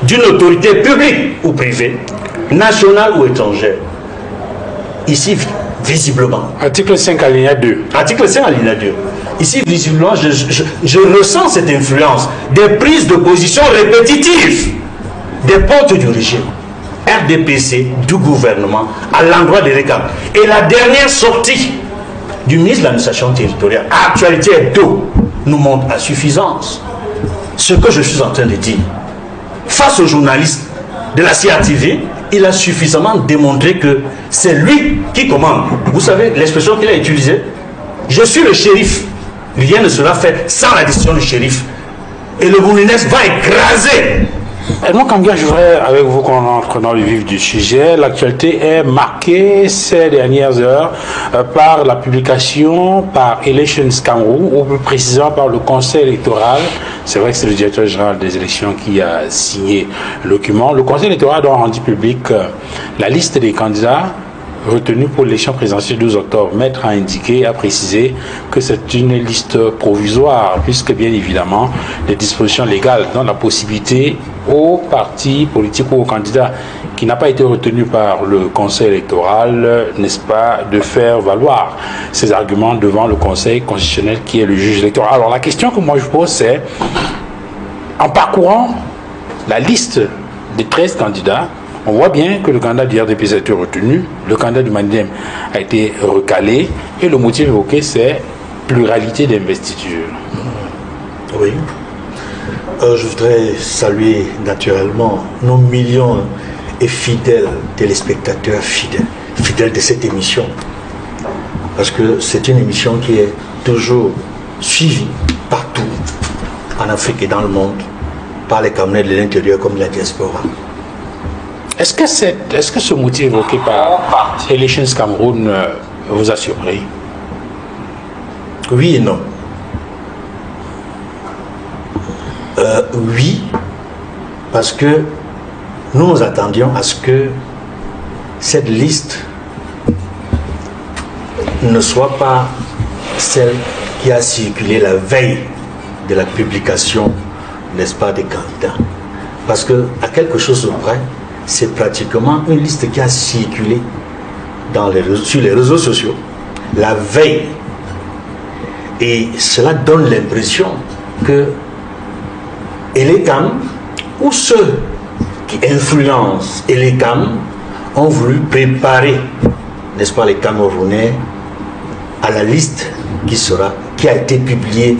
d'une autorité publique ou privée, nationale ou étrangère. Ici, visiblement. Article 5 alinéa 2. Article 5 alinéa 2. Ici, visiblement, je ressens cette influence des prises de position répétitives des portes du régime, RDPC, du gouvernement, à l'endroit des récams. Et la dernière sortie du ministre de l'administration territoriale, Actualité Hebdo, nous montre à suffisance ce que je suis en train de dire. Face aux journalistes de la CRTV, il a suffisamment démontré que c'est lui qui commande. Vous savez l'expression qu'il a utilisée? Je suis le shérif. Rien ne sera fait sans la décision du shérif. Et le Moulinès va écraser. Edmond Kanga, je voudrais avec vous qu'on entre dans le vif du sujet. L'actualité est marquée ces dernières heures par la publication par Elections Cameroun, ou plus précisément par le Conseil électoral. C'est vrai que c'est le directeur général des élections qui a signé le document. Le Conseil électoral a rendu public la liste des candidats retenu pour l'élection présidentielle du 12 octobre. Maître a indiqué, a précisé que c'est une liste provisoire, puisque bien évidemment les dispositions légales donnent la possibilité aux partis politiques ou aux candidats qui n'a pas été retenu par le Conseil électoral, n'est-ce pas, de faire valoir ces arguments devant le Conseil constitutionnel qui est le juge électoral. Alors la question que moi je pose, c'est, en parcourant la liste des 13 candidats, on voit bien que le candidat du RDPC a été retenu, le candidat du Mandem a été recalé, et le motif évoqué, c'est pluralité d'investiture. Oui. Je voudrais saluer naturellement nos millions et fidèles téléspectateurs, fidèles de cette émission. Parce que c'est une émission qui est toujours suivie partout, en Afrique et dans le monde, par les Camerounais de l'intérieur comme de la diaspora. Est-ce que ce motif évoqué par Elections Cameroun vous a surpris? Oui et non. Oui, parce que nous attendions à ce que cette liste ne soit pas celle qui a circulé la veille de la publication, n'est-ce pas, des candidats. Parce que, à quelque chose de près, c'est pratiquement une liste qui a circulé sur les réseaux sociaux la veille. Et cela donne l'impression que Elecam, ou ceux qui influencent Elecam, ont voulu préparer, n'est-ce pas, les Camerounais à la liste qui a été publiée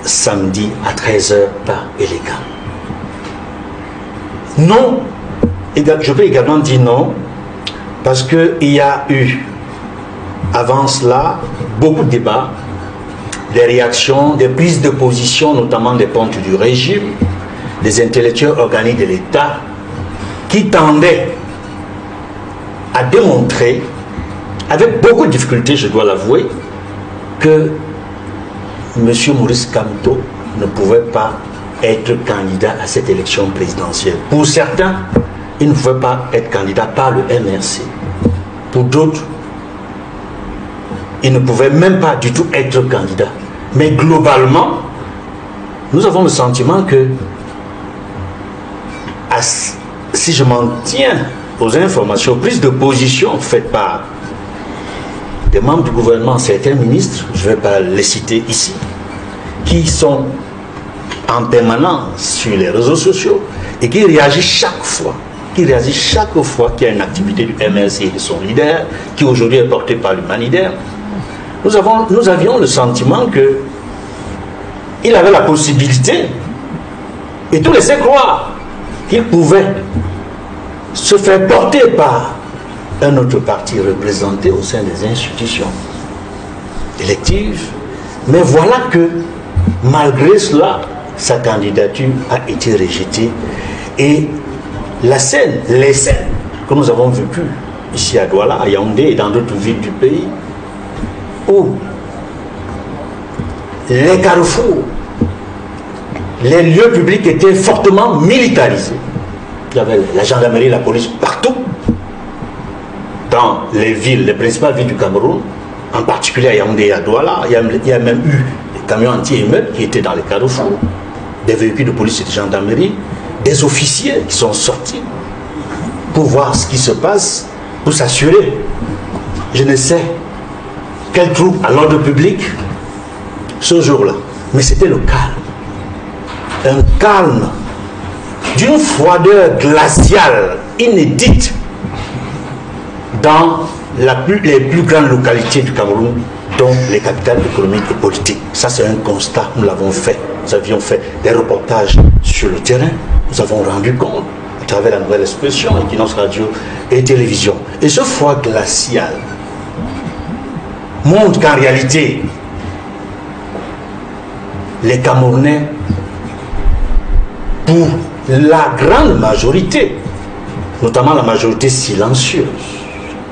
samedi à 13h par Elecam. Non. Je peux également dire non, parce qu'il y a eu, avant cela, beaucoup de débats, des réactions, des prises de position, notamment des pontes du régime, des intellectuels organiques de l'État, qui tendaient à démontrer, avec beaucoup de difficultés, je dois l'avouer, que M. Maurice Kamto ne pouvait pas être candidat à cette élection présidentielle. Pour certains, il ne pouvait pas être candidat par le MRC. Pour d'autres, il ne pouvait même pas du tout être candidat. Mais globalement, nous avons le sentiment que, si je m'en tiens aux informations, prises de position faites par des membres du gouvernement, certains ministres, je ne vais pas les citer ici, qui sont en permanence sur les réseaux sociaux et qui réagissent chaque fois. Qu'il y a une activité du MRC et de son leader, qui aujourd'hui est porté par l'humanitaire. Nous avions le sentiment qu'il avait la possibilité, et tout laissait croire qu'il pouvait se faire porter par un autre parti représenté au sein des institutions électives. Mais voilà que, malgré cela, sa candidature a été rejetée. Et les scènes que nous avons vécues ici à Douala, à Yaoundé et dans d'autres villes du pays, où les carrefours, les lieux publics étaient fortement militarisés. Il y avait la gendarmerie, la police partout, dans les villes, les principales villes du Cameroun, en particulier à Yaoundé et à Douala. Il y a même eu des camions anti-émeutes qui étaient dans les carrefours, des véhicules de police et de gendarmerie des officiers qui sont sortis pour voir ce qui se passe, pour s'assurer, je ne sais, quel trouble à l'ordre public ce jour-là. Mais c'était le calme. Un calme d'une froideur glaciale inédite dans les plus grandes localités du Cameroun, dont les capitales économiques et politiques. Ça, c'est un constat, nous l'avons fait. Nous avions fait des reportages sur le terrain, nous avons rendu compte à travers la nouvelle expression, Equinox Radio et télévision. Et ce froid glacial montre qu'en réalité, les Camerounais, pour la grande majorité, notamment la majorité silencieuse,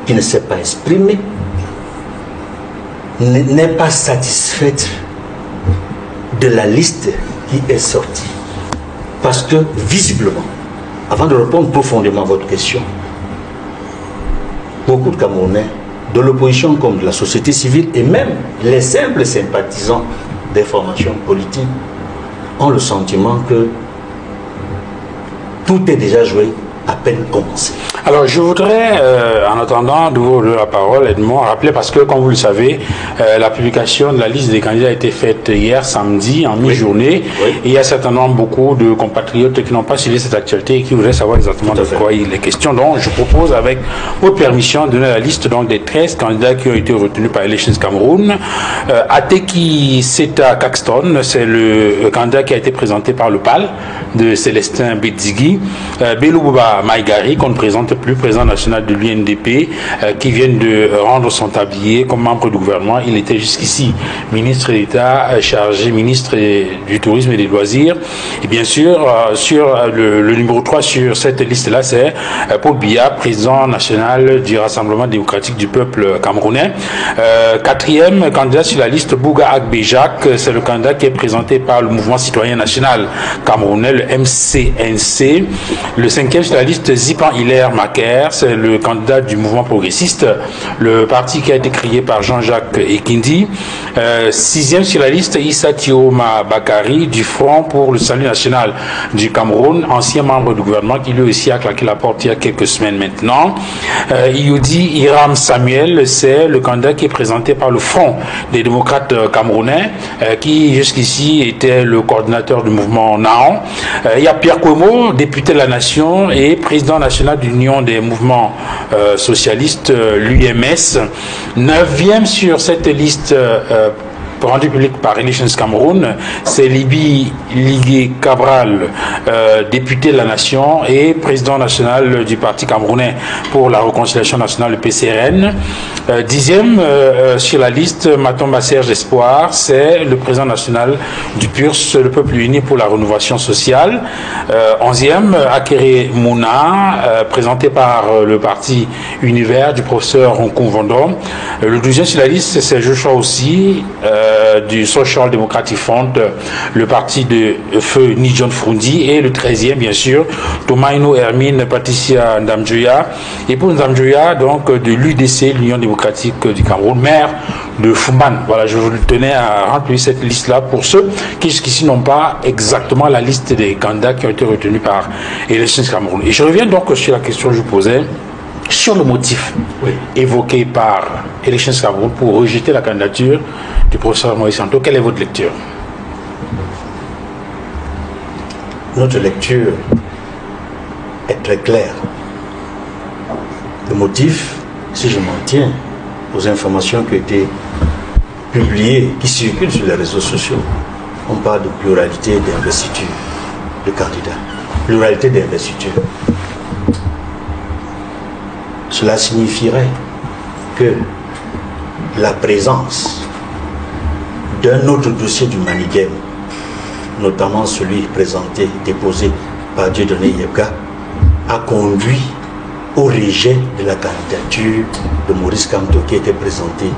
qui ne s'est pas exprimée, n'est pas satisfaite de la liste qui est sortie. Parce que, visiblement, avant de répondre profondément à votre question, beaucoup de Camerounais, de l'opposition comme de la société civile, et même les simples sympathisants des formations politiques, ont le sentiment que tout est déjà joué, à peine commencé. Alors, je voudrais, en attendant de vous donner la parole, Edmond, rappeler, parce que, comme vous le savez, la publication de la liste des candidats a été faite hier, samedi, en mi-journée. Oui. Et il y a certainement beaucoup de compatriotes qui n'ont pas suivi cette actualité et qui voudraient savoir exactement de quoi il est question. Donc, je propose, avec votre permission, de donner la liste donc, des 13 candidats qui ont été retenus par Elections Cameroun. Ateki Seta Caxton, c'est le candidat qui a été présenté par le PAL de Célestin Bedzigui. Belouba Maïgari, qu'on ne présente plus, président national de l'UNDP, qui vient de rendre son tablier comme membre du gouvernement. Il était jusqu'ici ministre d'État chargé, ministre du tourisme et des loisirs. Et bien sûr, sur le numéro 3 sur cette liste-là, c'est Paul Biya, président national du Rassemblement démocratique du peuple camerounais. Quatrième candidat sur la liste, Bouga Agbejak, c'est le candidat qui est présenté par le mouvement citoyen national camerounais, le MCNC. Le cinquième sur la liste, Zipan Hilaire Macaire, c'est le candidat du mouvement progressiste, le parti qui a été créé par Jean-Jacques Ekindi. Sixième sur la liste, Issa Tioma Bakari, du Front pour le salut national du Cameroun, ancien membre du gouvernement, qui lui aussi a claqué la porte il y a quelques semaines maintenant. Youdi Hiram Samuel, c'est le candidat qui est présenté par le Front des démocrates camerounais, qui jusqu'ici était le coordinateur du mouvement Naon. Il y a Pierre Kouemo, député de la Nation et président national de l'Union des mouvements socialistes, l'UMS. Neuvième sur cette liste rendu public par Elections Cameroun, c'est Libi Ligué Cabral, député de la Nation et président national du Parti camerounais pour la réconciliation nationale, le PCRN. Dixième sur la liste, Matomba Serge Espoir, c'est le président national du PURS, le Peuple uni pour la rénovation sociale. Onzième, Akere Mouna, présenté par le Parti Univers du professeur Ronkou Vondom. Le 12e sur la liste, c'est Joshua aussi, du Social Democratic Front, le parti de Feu Nidjon Frundi, et le 13e, bien sûr, Tomaino Hermine Patricia Ndamjoya, et pour Ndamjoya, donc de l'UDC, l'Union démocratique du Cameroun, maire de Fumban. Voilà, je vous tenais à remplir cette liste-là pour ceux qui jusqu'ici n'ont pas exactement la liste des candidats qui ont été retenus par Elections Cameroun. Et je reviens donc sur la question que je posais, sur le motif évoqué par Elections Cameroun pour rejeter la candidature du professeur Moïse Santo. Quelle est votre lecture? Notre lecture est très claire. Le motif, si je m'en tiens aux informations qui ont été publiées, qui circulent sur les réseaux sociaux, on parle de pluralité d'investiture de candidats. Pluralité d'investiture. Cela signifierait que la présence d'un autre dossier du Manigem, notamment celui présenté, déposé par Dieudonné Yebga, a conduit au rejet de la candidature de Maurice Kamto qui était présentée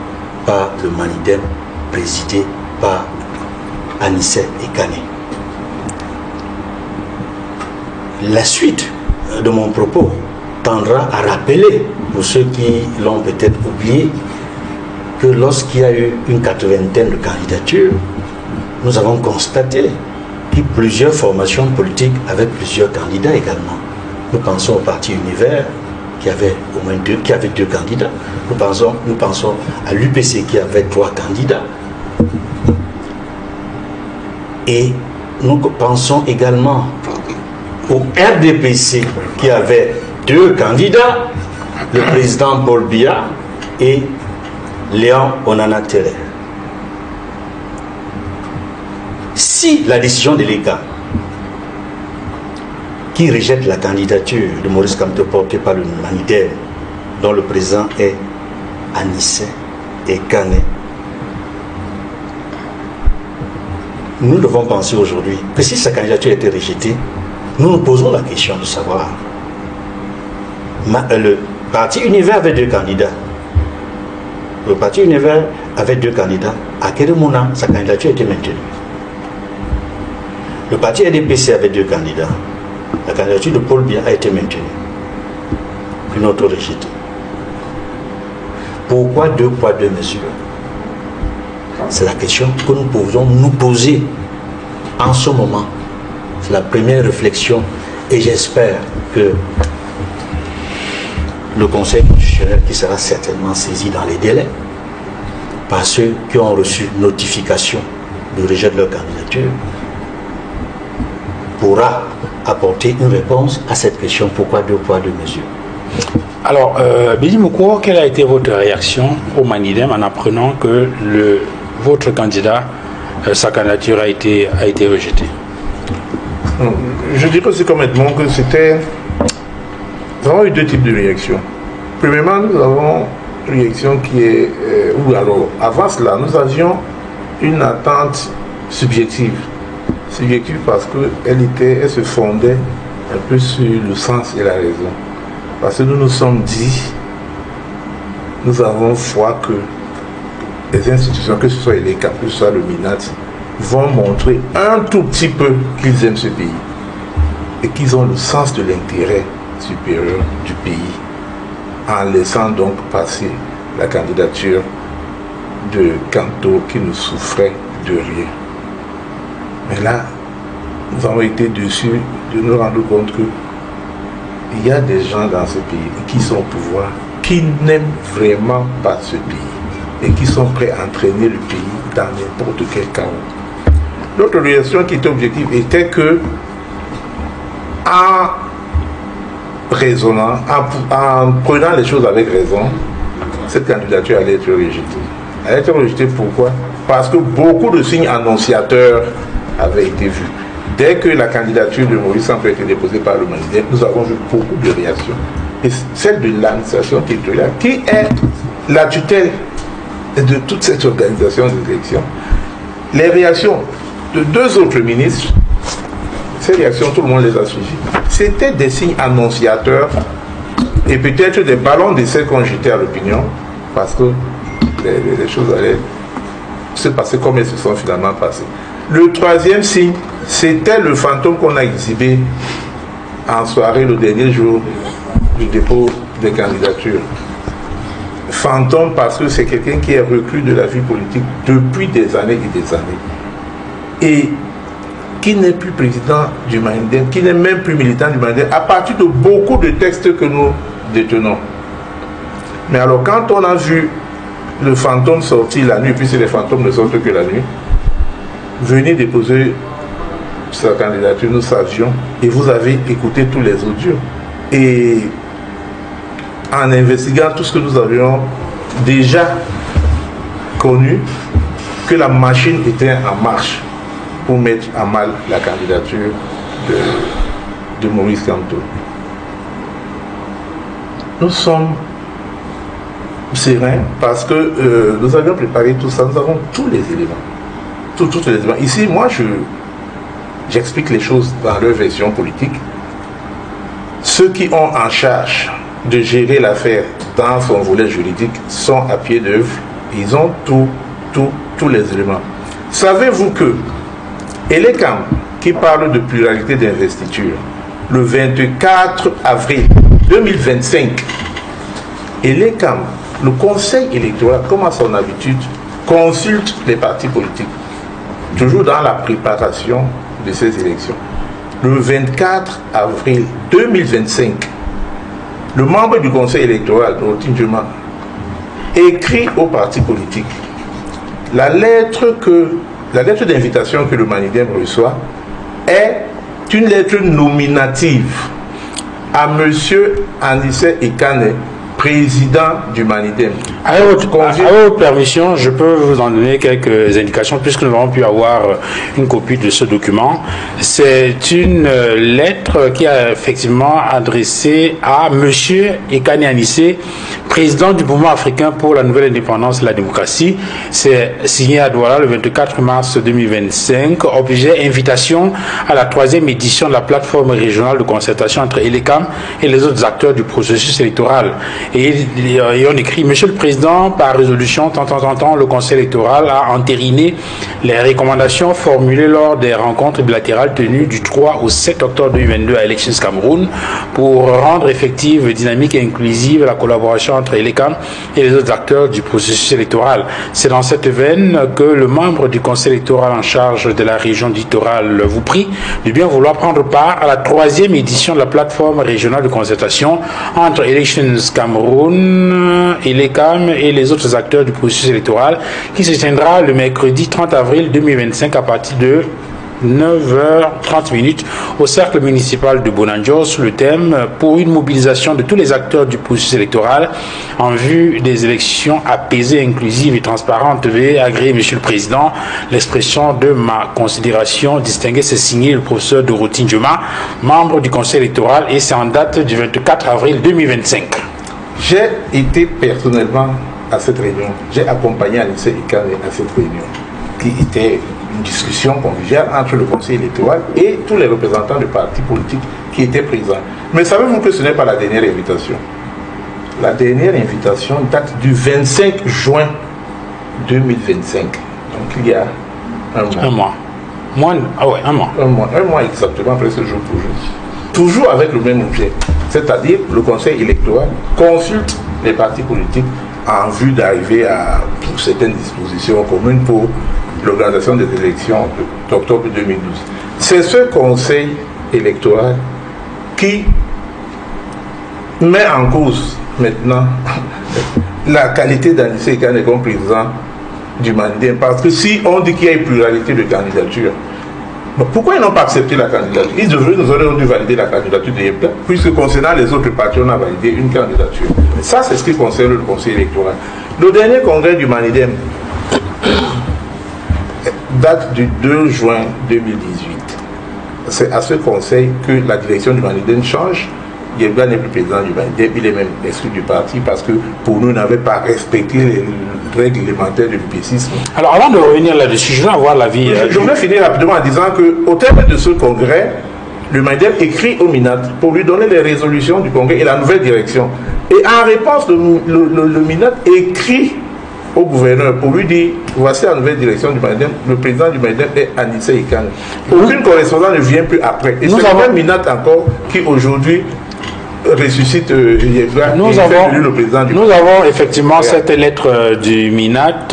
par le Manigem, présidé par Anissé Ekane. La suite de mon propos tendra à rappeler, pour ceux qui l'ont peut-être oublié, que lorsqu'il y a eu une 80aine de candidatures, nous avons constaté plusieurs formations politiques avec plusieurs candidats également. Nous pensons au Parti Univers qui avait au moins deux candidats. Nous pensons à l'UPC qui avait 3 candidats. Et nous pensons également au RDPC qui avait 2 candidats, le président Paul Biya et Léon Onana Terre. Si la décision de l'ECA qui rejette la candidature de Maurice Kamto portée par le Manidem, dont le président est Anissé et Kane, nous devons penser aujourd'hui que si sa candidature a été rejetée, nous nous posons la question de savoir. Le Parti Univers avait 2 candidats. Le Parti Univers avait 2 candidats. À quel moment sa candidature a été maintenue? Le Parti RDPC avait 2 candidats. La candidature de Paul Biya a été maintenue. Une autre rejetée. Pourquoi 2 poids 2 mesures? C'est la question que nous pouvons nous poser en ce moment. C'est la première réflexion et j'espère que le Conseil constitutionnel, qui sera certainement saisi dans les délais par ceux qui ont reçu notification de rejet de leur candidature, pourra apporter une réponse à cette question. Pourquoi 2 poids 2 mesures? Alors, Bédi Mouko, quelle a été votre réaction au Manidem en apprenant que votre candidat, sa candidature a été rejetée? Je dirais aussi comme Edmond que c'était... Nous avons eu 2 types de réactions. Premièrement, nous avons une réaction qui est... alors, avant cela, nous avions une attente subjective. Subjective parce qu'elle se fondait un peu sur le sens et la raison. Parce que nous nous sommes dit, nous avons foi que les institutions, que ce soit l'ECA, que ce soit le MINAT, vont montrer un tout petit peu qu'ils aiment ce pays et qu'ils ont le sens de l'intérêt supérieur du pays en laissant donc passer la candidature de Kamto qui ne souffrait de rien. Mais là, nous avons été déçus de nous rendre compte que il y a des gens dans ce pays qui sont au pouvoir, qui n'aiment vraiment pas ce pays et qui sont prêts à entraîner le pays dans n'importe quel chaos. L'autre réaction qui était objective était que, en raisonnant, en prenant les choses avec raison, cette candidature allait être rejetée. Elle a été rejetée pourquoi? Parce que beaucoup de signes annonciateurs avaient été vus. Dès que la candidature de Maurice Kamto a été déposée par le Manidem, nous avons vu beaucoup de réactions. Et celle de l'administration territoriale, qui est la tutelle de toute cette organisation d'élection, les réactions de 2 autres ministres, ces réactions, tout le monde les a suivies. C'était des signes annonciateurs et peut-être des ballons d'essai qu'on jetait à l'opinion, parce que les choses allaient se passer comme elles se sont finalement passées. Le 3e signe, c'était le fantôme qu'on a exhibé en soirée le dernier jour du dépôt des candidatures. Fantôme parce que c'est quelqu'un qui est reclus de la vie politique depuis des années et des années. Et qui n'est plus président du Manidem, qui n'est même plus militant du Manidem, à partir de beaucoup de textes que nous détenons. Mais alors quand on a vu le fantôme sortir la nuit, puisque les fantômes ne sortent que la nuit, venir déposer sa candidature, nous savions, et vous avez écouté tous les audios. Et en investiguant tout ce que nous avions déjà connu, que la machine était en marche pour mettre à mal la candidature de Maurice Kamto. Nous sommes sereins parce que nous avions préparé tout ça, nous avons tous les éléments. Tous les éléments. Ici, moi, j'explique les choses dans leur version politique. Ceux qui ont en charge de gérer l'affaire dans son volet juridique sont à pied d'œuvre. Ils ont tous les éléments. Savez-vous que Elekam, qui parle de pluralité d'investiture, le 24 avril 2025, Elekam, le Conseil électoral, comme à son habitude, consulte les partis politiques, toujours dans la préparation de ces élections. Le 24 avril 2025, le membre du conseil électoral, Dorothée Ndiema, écrit aux partis politiques la lettre d'invitation que le Manidem reçoit est une lettre nominative à M. Anissé Ekane, président du Manidem. Avec votre permission, je peux vous en donner quelques indications puisque nous avons pu avoir une copie de ce document. C'est une lettre qui est effectivement adressée à M. Ekane Anissé, président du mouvement africain pour la nouvelle indépendance et la démocratie. C'est signé à Douala le 24 mars 2025. Objet invitation à la 3e édition de la plateforme régionale de concertation entre ELECAM et les autres acteurs du processus électoral. Et on écrit: Monsieur le Président, par résolution, le Conseil électoral a entériné les recommandations formulées lors des rencontres bilatérales tenues du 3 au 7 octobre 2022 à Elections Cameroun pour rendre effective, dynamique et inclusive la collaboration entre ELECAM et les autres acteurs du processus électoral. C'est dans cette veine que le membre du Conseil électoral en charge de la région littorale vous prie de bien vouloir prendre part à la 3e édition de la plateforme régionale de concertation entre Elections Cameroun, ELECAM et les autres acteurs du processus électoral qui se tiendra le mercredi 30 avril 2025 à partir de 9h30 au cercle municipal de Bonanjo sous le thème pour une mobilisation de tous les acteurs du processus électoral en vue des élections apaisées, inclusives et transparentes. Veuillez agréer, Monsieur le Président, l'expression de ma considération distinguée. C'est signé le professeur Dorothée Ndiema, membre du Conseil électoral, et c'est en date du 24 avril 2025. J'ai été personnellement à cette réunion. J'ai accompagné Anissé Ekane à cette réunion qui était une discussion conviviale entre le Conseil électoral et tous les représentants des partis politiques qui étaient présents. Mais savez-vous que ce n'est pas la dernière invitation? La dernière invitation date du 25 juin 2025. Donc il y a un mois. Un mois exactement, presque jour pour jour. Toujours avec le même objet. C'est-à-dire le Conseil électoral consulte les partis politiques en vue d'arriver à certaines dispositions communes pour l'organisation des élections d'octobre 2012. C'est ce Conseil électoral qui met en cause maintenant la qualité d'Anissé Ekane comme président du Manidem. Parce que si on dit qu'il y a une pluralité de candidatures, pourquoi ils n'ont pas accepté la candidature? Nous aurions dû valider la candidature de Yepla, puisque concernant les autres partis, on a validé une candidature. Ça, c'est ce qui concerne le Conseil électoral. Le dernier congrès du Manidem date du 2 juin 2018. C'est à ce conseil que la direction du Manidem change. Yebla n'est plus président du Manidem, il est même exclu du parti parce que pour nous, il n'avait pas respecté les règles élémentaires de l'UPCisme. Alors avant de revenir là-dessus, je vais avoir l'avis. Je voulais finir rapidement en disant qu'au terme de ce congrès, le Manidem écrit au MINAT pour lui donner les résolutions du congrès et la nouvelle direction. Et en réponse, le MINAT écrit au gouverneur pour lui dire: voici la nouvelle direction du Manidem, le président du Manidem est Anissé Ekane. Aucune correspondance ne vient plus après. Et c'est le même MINAT encore qui aujourd'hui ressuscite Yebla. Nous avons effectivement cette lettre du MINAT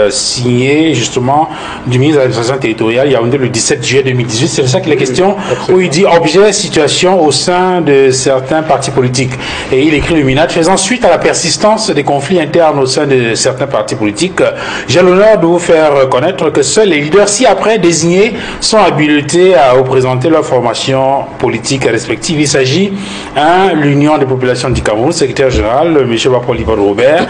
signée justement du ministre de l'administration territoriale Yaoundé le 17 juillet 2018. C'est de ça qu'il est question, où il dit objet situation au sein de certains partis politiques. Et il écrit le MINAT faisant suite à la persistance des conflits internes au sein de certains partis politiques. J'ai l'honneur de vous faire connaître que seuls les leaders ci-après désignés sont habilités à représenter leur formation politique respective. Il s'agit l'Union des populations du Cameroun, secrétaire général, M. Bapoli Robert.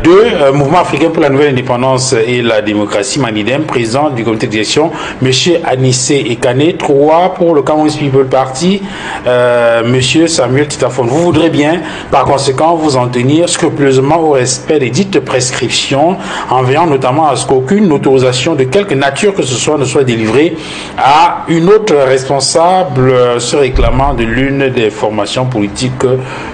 2. Mouvement africain pour la nouvelle indépendance et la démocratie, Manidem, président du comité de direction, M. Anissé Ekane. 3. Pour le Cameroun People Party, M. Samuel Titafon. Vous voudrez bien, par conséquent, vous en tenir scrupuleusement au respect des dites prescriptions, en veillant notamment à ce qu'aucune autorisation de quelque nature que ce soit ne soit délivrée à une autre responsable se réclamant de l'une des formations politiques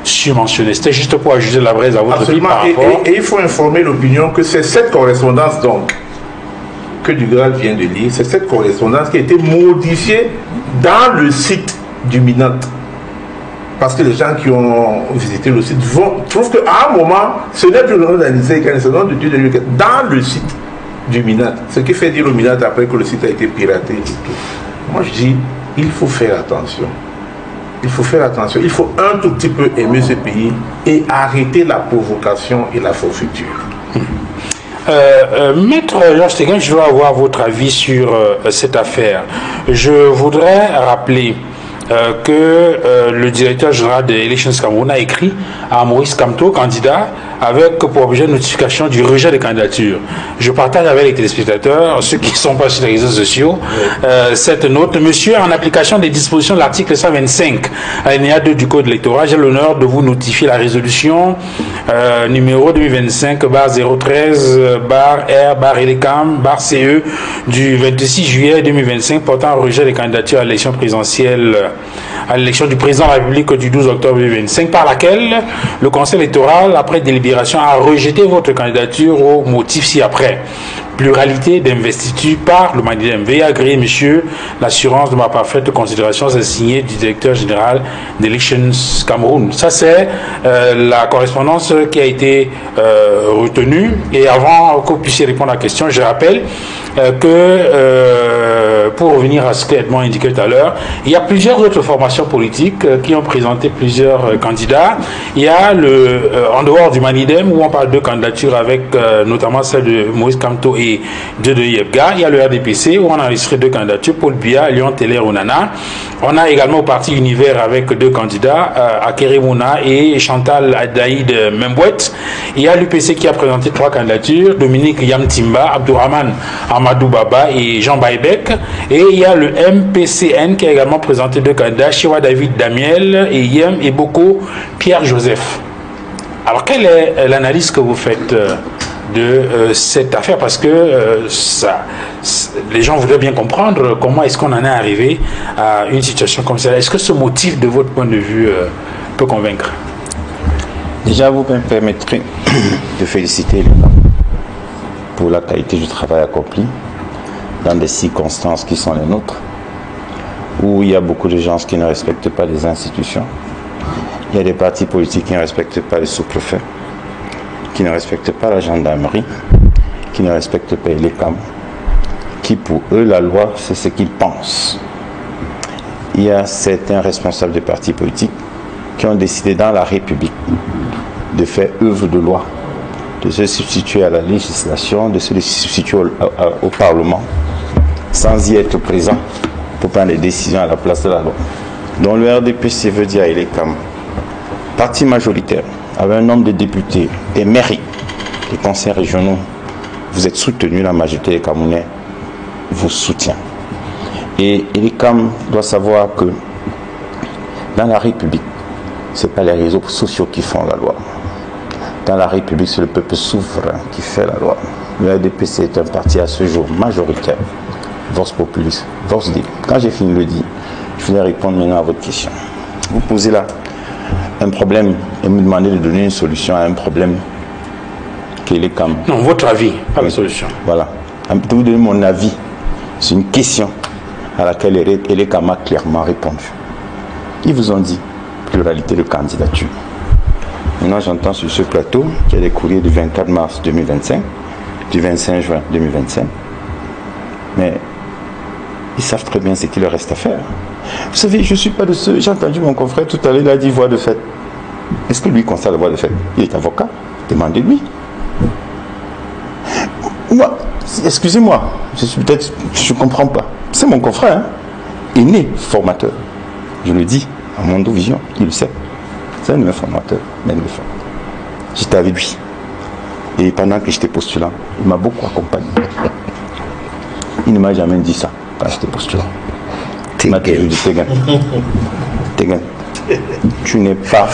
subventionnées. C'était juste pour ajouter la braise à votre vie par rapport... Et il faut informer l'opinion que c'est cette correspondance donc que Dugral vient de lire, c'est cette correspondance qui a été modifiée dans le site du MINAT. Parce que les gens qui ont visité le site trouvent qu'à un moment, ce n'est plus le nom d'Anissé Ekane, c'est le nom de Dieu de lui dans le site du MINAT. Ce qui fait dire au MINAT après que le site a été piraté et tout. Moi je dis, il faut faire attention. Il faut faire attention. Il faut un tout petit peu aimer ce pays et arrêter la provocation et la forfaiture. Maître Georges Tegan, je veux avoir votre avis sur cette affaire. Je voudrais rappeler que le directeur général de Elections Cameroun a écrit à Maurice Kamto, candidat, avec pour objet de notification du rejet des candidatures. Je partage avec les téléspectateurs, ceux qui ne sont pas sur les réseaux sociaux, cette note. Monsieur, en application des dispositions de l'article 125, alinéa 2 du Code électoral, j'ai l'honneur de vous notifier la résolution numéro 2025-013-R-Elecam-CE du 26 juillet 2025 portant rejet des candidatures à l'élection présidentielle à l'élection du président de la République du 12 octobre 2025, par laquelle le Conseil électoral, après délibération, a rejeté votre candidature au motif ci-après. Pluralité d'investiture par le Manidem. Veuillez agréer, monsieur, l'assurance de ma parfaite considération, c'est signé du directeur général d'Elections Cameroun. Ça, c'est la correspondance qui a été retenue. Et avant que vous puissiez répondre à la question, je rappelle que, pour revenir à ce que Edmond indiquait tout à l'heure, il y a plusieurs autres formations politiques qui ont présenté plusieurs candidats. Il y a en dehors du Manidem, où on parle de candidatures avec notamment celle de Maurice Kamto et de Yebga. Il y a le RDPC, où on a enregistré 2 candidatures, Paul Biya, Léon Teller Onana. On a également au parti Univers avec 2 candidats, Akere Mouna et Chantal Adaïd Membouet. Il y a l'UPC qui a présenté 3 candidatures, Dominique Yamtimba, Abdourahman Amadou Baba et Jean Baïbek. Et il y a le MPCN qui a également présenté 2 candidats, Chewa David Damiel et Yem et Boko Pierre Joseph. Alors, quelle est l'analyse que vous faites de cette affaire? Parce que les gens voudraient bien comprendre comment est-ce qu'on en est arrivé à une situation comme ça. Est-ce que ce motif, de votre point de vue, peut convaincre? Déjà, vous me permettrez de féliciter l'État pour la qualité du travail accompli dans des circonstances qui sont les nôtres, où il y a beaucoup de gens qui ne respectent pas les institutions. Il y a des partis politiques qui ne respectent pas les sous-préfets, qui ne respectent pas la gendarmerie, qui ne respectent pas les CAM, qui pour eux, la loi, c'est ce qu'ils pensent. Il y a certains responsables des partis politiques qui ont décidé dans la République de faire œuvre de loi, de se substituer à la législation, de se substituer au Parlement, sans y être présent pour prendre des décisions à la place de la loi. Donc le RDPC veut dire à Elecam, parti majoritaire, avec un nombre de députés, des mairies, des conseils régionaux, vous êtes soutenu, la majorité des Camerounais vous soutient. Et Elecam doit savoir que dans la République, ce n'est pas les réseaux sociaux qui font la loi. Dans la République, c'est le peuple souverain qui fait la loi. Le RDPC est un parti à ce jour majoritaire, Vox Populis, Vox Dei. Quand j'ai fini de le dire, je vais répondre maintenant à votre question. Vous posez là un problème et me demandez de donner une solution à un problème qui est les CAM. Non, votre avis, pas la solution. Voilà. Je vais vous donner mon avis. C'est une question à laquelle les CAM a clairement répondu. Ils vous ont dit pluralité de candidature. Maintenant, j'entends sur ce plateau qu'il y a des courriers du 24 mars 2025, du 25 juin 2025. Mais ils savent très bien ce qu'il leur reste à faire. Vous savez, je ne suis pas de ceux... J'ai entendu mon confrère tout à l'heure, il a dit voie de fait. Est-ce que lui constate la voie de fait? Il est avocat. Demandez-lui. Moi, excusez-moi, je ne comprends pas. C'est mon confrère, hein? Aîné, formateur. Je le dis à Mondo Vision, il le sait. C'est un de mes formateurs, même le fait. J'étais avec lui. Et pendant que j'étais postulant, il m'a beaucoup accompagné. Il ne m'a jamais dit ça quand j'étais postulant. Il m'a toujours dit, Tegan, tu n'es pas...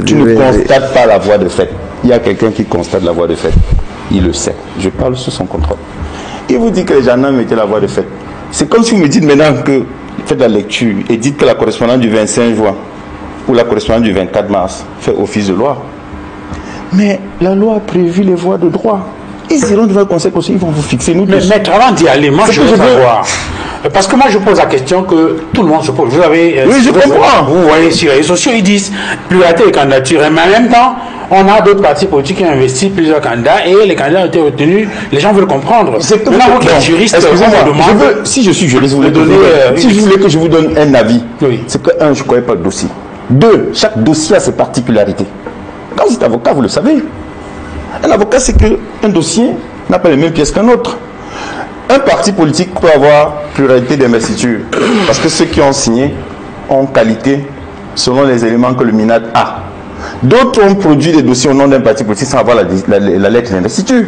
Tu ne constates pas la voie de fait. Il y a quelqu'un qui constate la voie de fait. Il le sait. Je parle sous son contrôle. Il vous dit que les gendarmes mettaient la voie de fait. C'est comme si vous me dites maintenant que faites la lecture et dites que la correspondance du 25 juin ou la correspondance du 24 mars fait office de loi. Mais la loi a prévu les voies de droit. Ils iront devant le conseil constitutionnel, ils vont vous fixer. Nous mais avant d'y aller, moi je veux savoir, Parce que moi, je pose la question que tout le monde se pose. Vous avez... oui, je comprends. Vous voyez sur les réseaux sociaux, ils disent pluralité des candidatures. Mais en même temps, on a d'autres partis politiques qui ont investi plusieurs candidats et les candidats ont été retenus. Les gens veulent comprendre. Maintenant, vous qui êtes juriste, si je suis juriste, si je voulais que je vous donne un avis, oui. C'est que, un, je ne connais pas le dossier. Deux, chaque dossier a ses particularités. Quand vous êtes avocat, vous le savez. Un avocat, c'est qu'un dossier n'a pas les mêmes pièces qu'un autre. Un parti politique peut avoir pluralité d'investiture parce que ceux qui ont signé ont qualité selon les éléments que le MINAT a. D'autres ont produit des dossiers au nom d'un parti politique sans avoir la lettre d'investiture.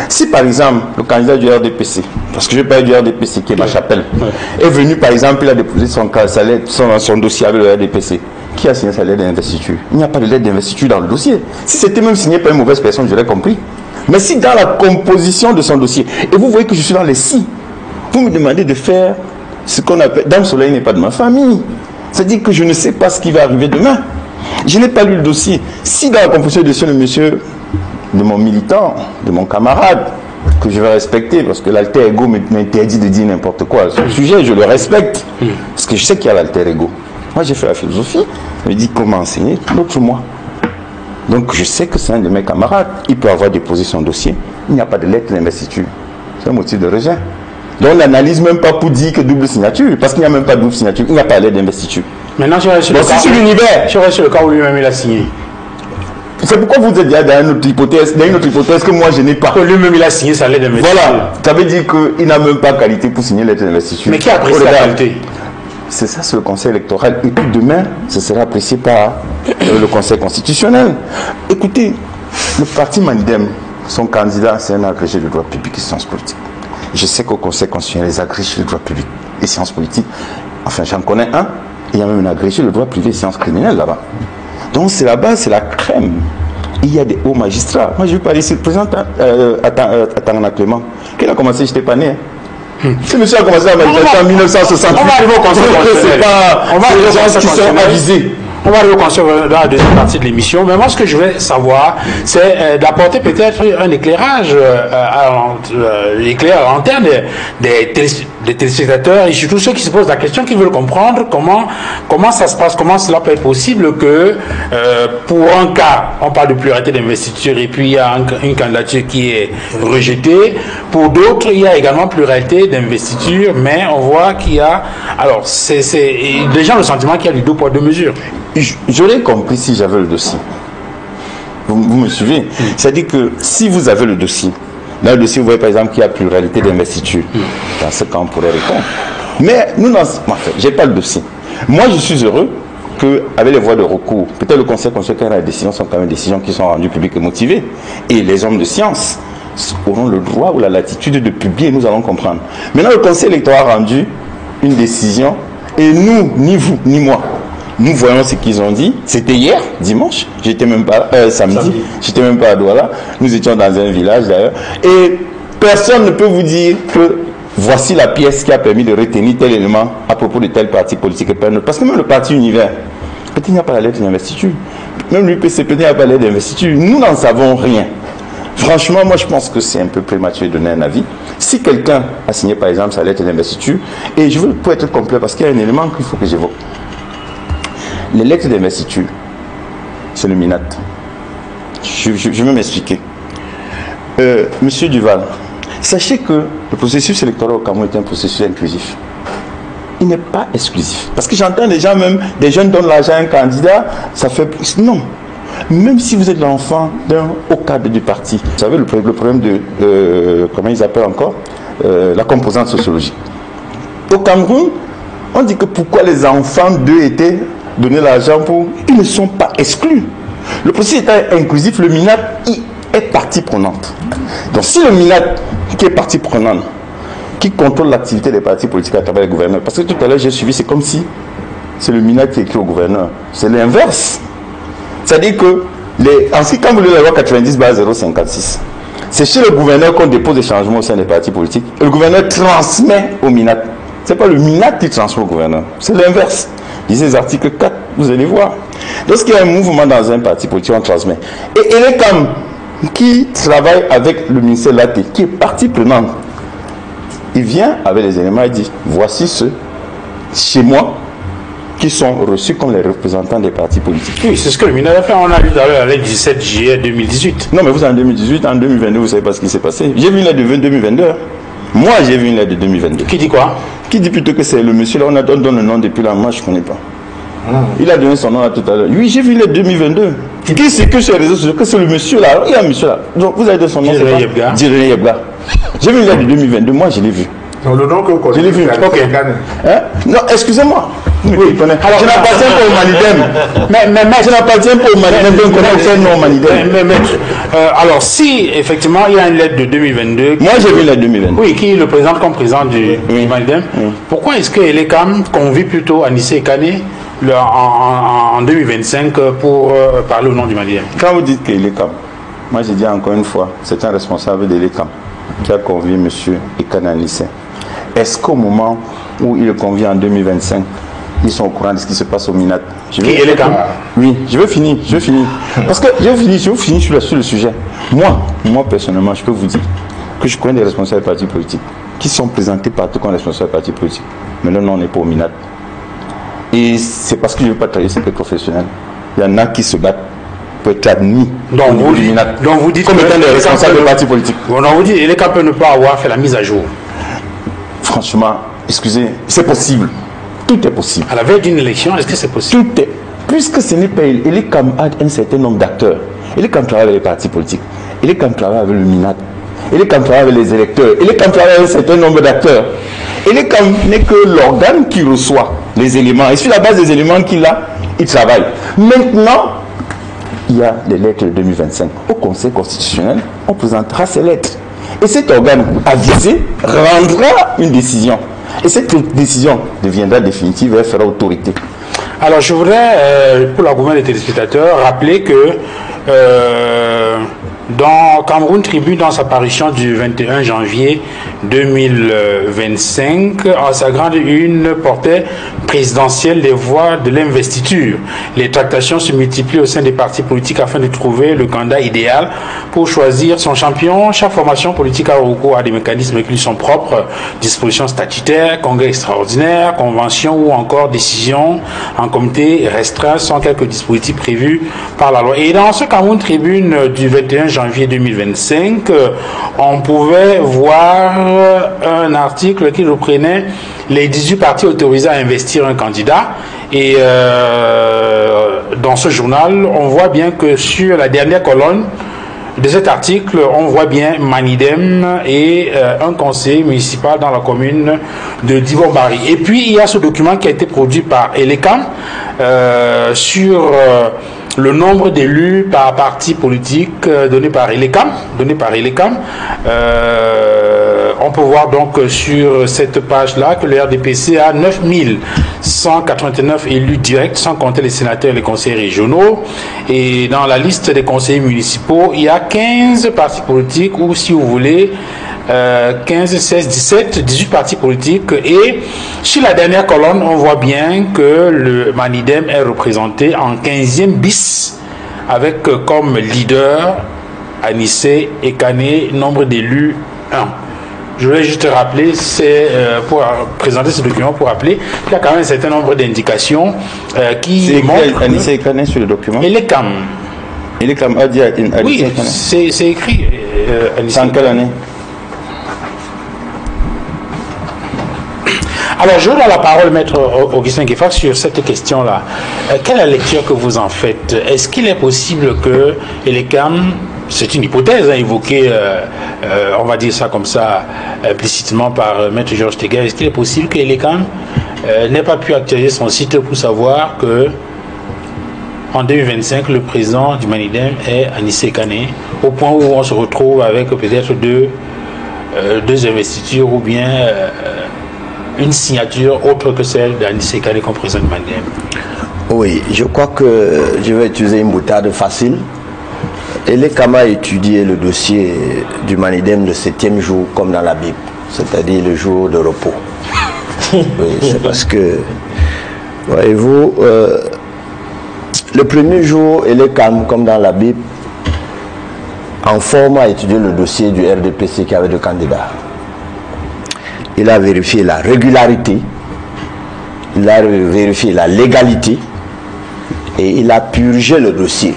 Si par exemple le candidat du RDPC, parce que je parle du RDPC qui est ma chapelle, est venu par exemple, il a déposé son dossier avec le RDPC, qui a signé sa lettre d'investiture? Il n'y a pas de lettre d'investiture dans le dossier. Si c'était même signé par une mauvaise personne, je l'ai compris. Mais si dans la composition de son dossier, et vous voyez que je suis dans les si, vous me demandez de faire ce qu'on appelle... Dame Soleil n'est pas de ma famille. C'est-à-dire que je ne sais pas ce qui va arriver demain. Je n'ai pas lu le dossier. Si dans la composition du dossier, le monsieur de mon militant, de mon camarade, que je vais respecter, parce que l'alter ego m'interdit de dire n'importe quoi. Sur le sujet, je le respecte. Parce que je sais qu'il y a l'alter ego. Moi, j'ai fait la philosophie. Je me dis comment enseigner, l'autre moi. Donc, je sais que c'est un de mes camarades. Il peut avoir déposé son dossier. Il n'y a pas de lettre d'investiture. C'est un motif de rejet. Donc, on n'analyse même pas pour dire que double signature. Parce qu'il n'y a même pas de double signature. Il n'y a pas de lettre d'investiture. Maintenant, je reste sur l'univers. Je reste sur le cas où lui-même il a signé. C'est pourquoi vous êtes déjà dans une autre hypothèse que moi je n'ai pas. Que lui-même il a signé sa lettre d'investiture. Voilà. Ça veut dire qu'il n'a même pas qualité pour signer lettre d'investiture. Mais qui a apprécié la qualité? C'est ça, c'est le Conseil électoral. Et puis demain, ce sera apprécié par le Conseil constitutionnel. Écoutez, le parti Mandem, son candidat, c'est un agrégé de droit public et sciences politiques. Je sais qu'au Conseil constitutionnel, les agrégés de droit public et sciences politiques, enfin j'en connais un, et il y a même un agrégé de droit privé et sciences criminelles là-bas. Donc c'est là-bas, c'est la crème. Il y a des hauts magistrats. Moi je vais parler ici, le président Tangana Clément, qui a commencé, je n'étais pas né. Ce monsieur a commencé à manifester en 1968. On va arriver au Conseil constitutionnel. On va arriver aux gens qui sont avisés. On va arriver au Conseil dans la deuxième partie de l'émission. Mais moi, ce que je veux savoir, c'est d'apporter peut-être un éclairage à l'antenne des téléspectateurs et surtout ceux qui se posent la question, qui veulent comprendre comment ça se passe, comment cela peut être possible que pour un cas, on parle de pluralité d'investiture et puis il y a une candidature qui est rejetée. Pour d'autres, il y a également pluralité d'investiture, mais on voit qu'il y a... Alors, les gens ont le sentiment qu'il y a du deux poids deux mesures. J'aurais compris si j'avais le dossier. Vous me suivez? C'est-à-dire que si vous avez le dossier, dans le dossier, vous voyez par exemple qu'il y a pluralité d'investiture. Dans ce cas, on pourrait répondre. Mais nous, je n'ai pas le dossier. Moi, je suis heureux qu'avec les voies de recours, peut-être le Conseil constitutionnel, les décisions sont quand même des décisions qui sont rendues publiques et motivées. Et les hommes de science auront le droit ou la latitude de publier, nous allons comprendre. Maintenant, le Conseil électoral a rendu une décision et nous, ni vous, ni moi, nous voyons ce qu'ils ont dit. C'était hier, dimanche. J'étais même pas samedi. J'étais même pas à Douala. Nous étions dans un village d'ailleurs. Et personne ne peut vous dire que voici la pièce qui a permis de retenir tel élément à propos de tel parti politique. Parce que même le parti Univers, peut-être il n'y a pas la lettre d'investiture. Même l'UPC, peut-être il n'y a pas la lettre d'investiture. Nous n'en savons rien. Franchement, moi je pense que c'est un peu prématuré de donner un avis. Si quelqu'un a signé par exemple sa lettre d'investiture, et je veux pour être complet parce qu'il y a un élément qu'il faut que j'évoque. Les lettres d'investiture, c'est le MINAT. Je vais m'expliquer. Monsieur Duval, sachez que le processus électoral au Cameroun est un processus inclusif. Il n'est pas exclusif. Parce que j'entends déjà même des jeunes donnent l'argent à un candidat, ça fait... Non. Même si vous êtes l'enfant d'un haut cadre du parti. Vous savez, le problème de comment ils appellent encore la composante sociologique. Au Cameroun, on dit que pourquoi les enfants d'eux étaient donnés l'argent pour... Ils ne sont pas exclus. Le processus étant inclusif, le MINAT est partie prenante. Donc si le MINAT, qui est partie prenante, qui contrôle l'activité des partis politiques à travers les gouverneurs, parce que tout à l'heure j'ai suivi, c'est comme si c'est le MINAT qui écrit au gouverneur. C'est l'inverse. C'est-à-dire que, quand vous lisez la loi 90/056, c'est chez le gouverneur qu'on dépose des changements au sein des partis politiques. Et le gouverneur transmet au MINAT. Ce n'est pas le MINAT qui transmet au gouverneur. C'est l'inverse. Lisez les articles 4, vous allez voir. Lorsqu'il y a un mouvement dans un parti politique, on transmet. Et ELECAM, qui travaille avec le ministère de l'AT, qui est partie prenante, Il vient avec les éléments et dit, voici ceux, chez moi, qui sont reçus comme les représentants des partis politiques. Oui, c'est ce que le ministre a fait. On a lu dans le 17 juillet 2018. Non, mais vous, en 2018, en 2022, vous ne savez pas ce qui s'est passé. J'ai vu une lettre de 2022. Moi, j'ai vu une lettre de 2022. Qui dit quoi? Qui dit plutôt que c'est le monsieur là, on donne le nom depuis là, moi je ne connais pas. Il a donné son nom là tout à l'heure. Oui, j'ai vu une lettre de 2022. Qui c'est que sur les réseaux sociaux, que c'est le monsieur là? Il y a un monsieur là. Donc vous avez donné son nom, c'est Yebga. Djibril Yebga. J'ai vu une lettre de 2022, moi je l'ai vu. Donc le nom que Je l'ai vu. Ok. Hein? Non, excusez-moi. Oui. Alors, je n'appartiens pas au Manidem. Mais je n'appartiens pas au Manidem, donc on a fait non au Manidem. Alors, si effectivement il y a une lettre de 2022. Moi j'ai vu une lettre de 2022. Oui, qui le présente comme président du Manidem. Pourquoi est-ce que Elekam convie plutôt Anissé Kane en 2025 pour parler au nom du Manidem? Quand vous dites qu'Elekam, moi je dis encore une fois, c'est un responsable de l'Elekam qui a convié M. Ekane Anissé. Est-ce qu'au moment où il le convie en 2025, ils sont au courant de ce qui se passe au Minat? Oui, je veux finir. Parce que je veux finir sur le sujet. Moi personnellement, je peux vous dire que je connais des responsables des partis politiques qui sont présentés partout comme responsables des partis politiques. Mais leur nom n'est pas au Minat. Et c'est parce que je ne veux pas travailler secret professionnel. Il y en a qui se battent pour être admis. Donc vous dites comme étant des responsables des partis politiques. Donc vous dites Elekam peut ne pas avoir fait la mise à jour. Franchement, excusez, c'est possible. Tout est possible. À la veille d'une élection, est-ce que c'est possible? Tout est. Puisque ce n'est pas il est comme un certain nombre d'acteurs. Il est comme travaille avec les partis politiques. Il est comme travaille avec le MINAT. Il est comme travaille avec les électeurs. Il est comme travaille avec un certain nombre d'acteurs. Il est comme n'est que l'organe qui reçoit les éléments. Et sur la base des éléments qu'il a, il travaille. Maintenant, il y a les lettres de 2025. Au Conseil constitutionnel, on présentera ces lettres. Et cet organe avisé rendra une décision. Et cette décision deviendra définitive et fera autorité. Alors je voudrais, pour la gouverne des téléspectateurs, rappeler que dans Cameroun Tribune, dans sa parution du 21 janvier 2025, en sa grande une portait présidentielle des voies de l'investiture. Les tractations se multiplient au sein des partis politiques afin de trouver le candidat idéal pour choisir son champion. Chaque formation politique a recours à des mécanismes qui lui sont propres, dispositions statutaires, congrès extraordinaires, conventions ou encore décisions en comité restreint sont quelques dispositifs prévus par la loi. Et dans ce Cameroun Tribune du 21 janvier 2025, on pouvait voir un article qui reprenait les 18 partis autorisés à investir un candidat. Et dans ce journal, on voit bien que sur la dernière colonne de cet article, on voit bien Manidem et un conseiller municipal dans la commune de Divombari. Et puis, il y a ce document qui a été produit par Elekam sur le nombre d'élus par parti politique donné par Elekam. On peut voir donc sur cette page-là que le RDPC a 9189 élus directs, sans compter les sénateurs et les conseillers régionaux. Et dans la liste des conseillers municipaux, il y a 15 partis politiques, ou si vous voulez, 15, 16, 17, 18 partis politiques. Et sur la dernière colonne, on voit bien que le Manidem est représenté en 15e bis, avec comme leader Anissé Ekane, nombre d'élus 1. Je voulais juste rappeler, c'est pour présenter ce document, pour rappeler qu'il y a quand même un certain nombre d'indications qui montrent... C'est Anissé Ekane sur le document. Elekam. Elekam a dit Anissé Ekane. Oui, c'est écrit. C'est en quelle année? Alors, je donne la parole, maître Augustin Guéfax, sur cette question-là. Quelle est la lecture que vous en faites? Est-ce qu'il est possible que Elekam, c'est une hypothèse évoquée, on va dire ça comme ça, implicitement par maître Georges Teguer, est-ce qu'il est possible que Elekam n'ait pas pu actualiser son site pour savoir que en 2025, le président du Manidem est Anissé Ekane, au point où on se retrouve avec peut-être deux investitures ou bien une signature autre que celle d'Anissé Ekane comme président du Manidem? Oui, je crois que je vais utiliser une boutade facile. Elekam a étudié le dossier du Manidem le 7e jour comme dans la Bible, c'est-à-dire le jour de repos. Oui, c'est parce que, voyez-vous, le premier jour, Elekam, comme dans la Bible, en forme a étudié le dossier du RDPC qui avait deux candidats. il a vérifié la régularité, il a vérifié la légalité et il a purgé le dossier.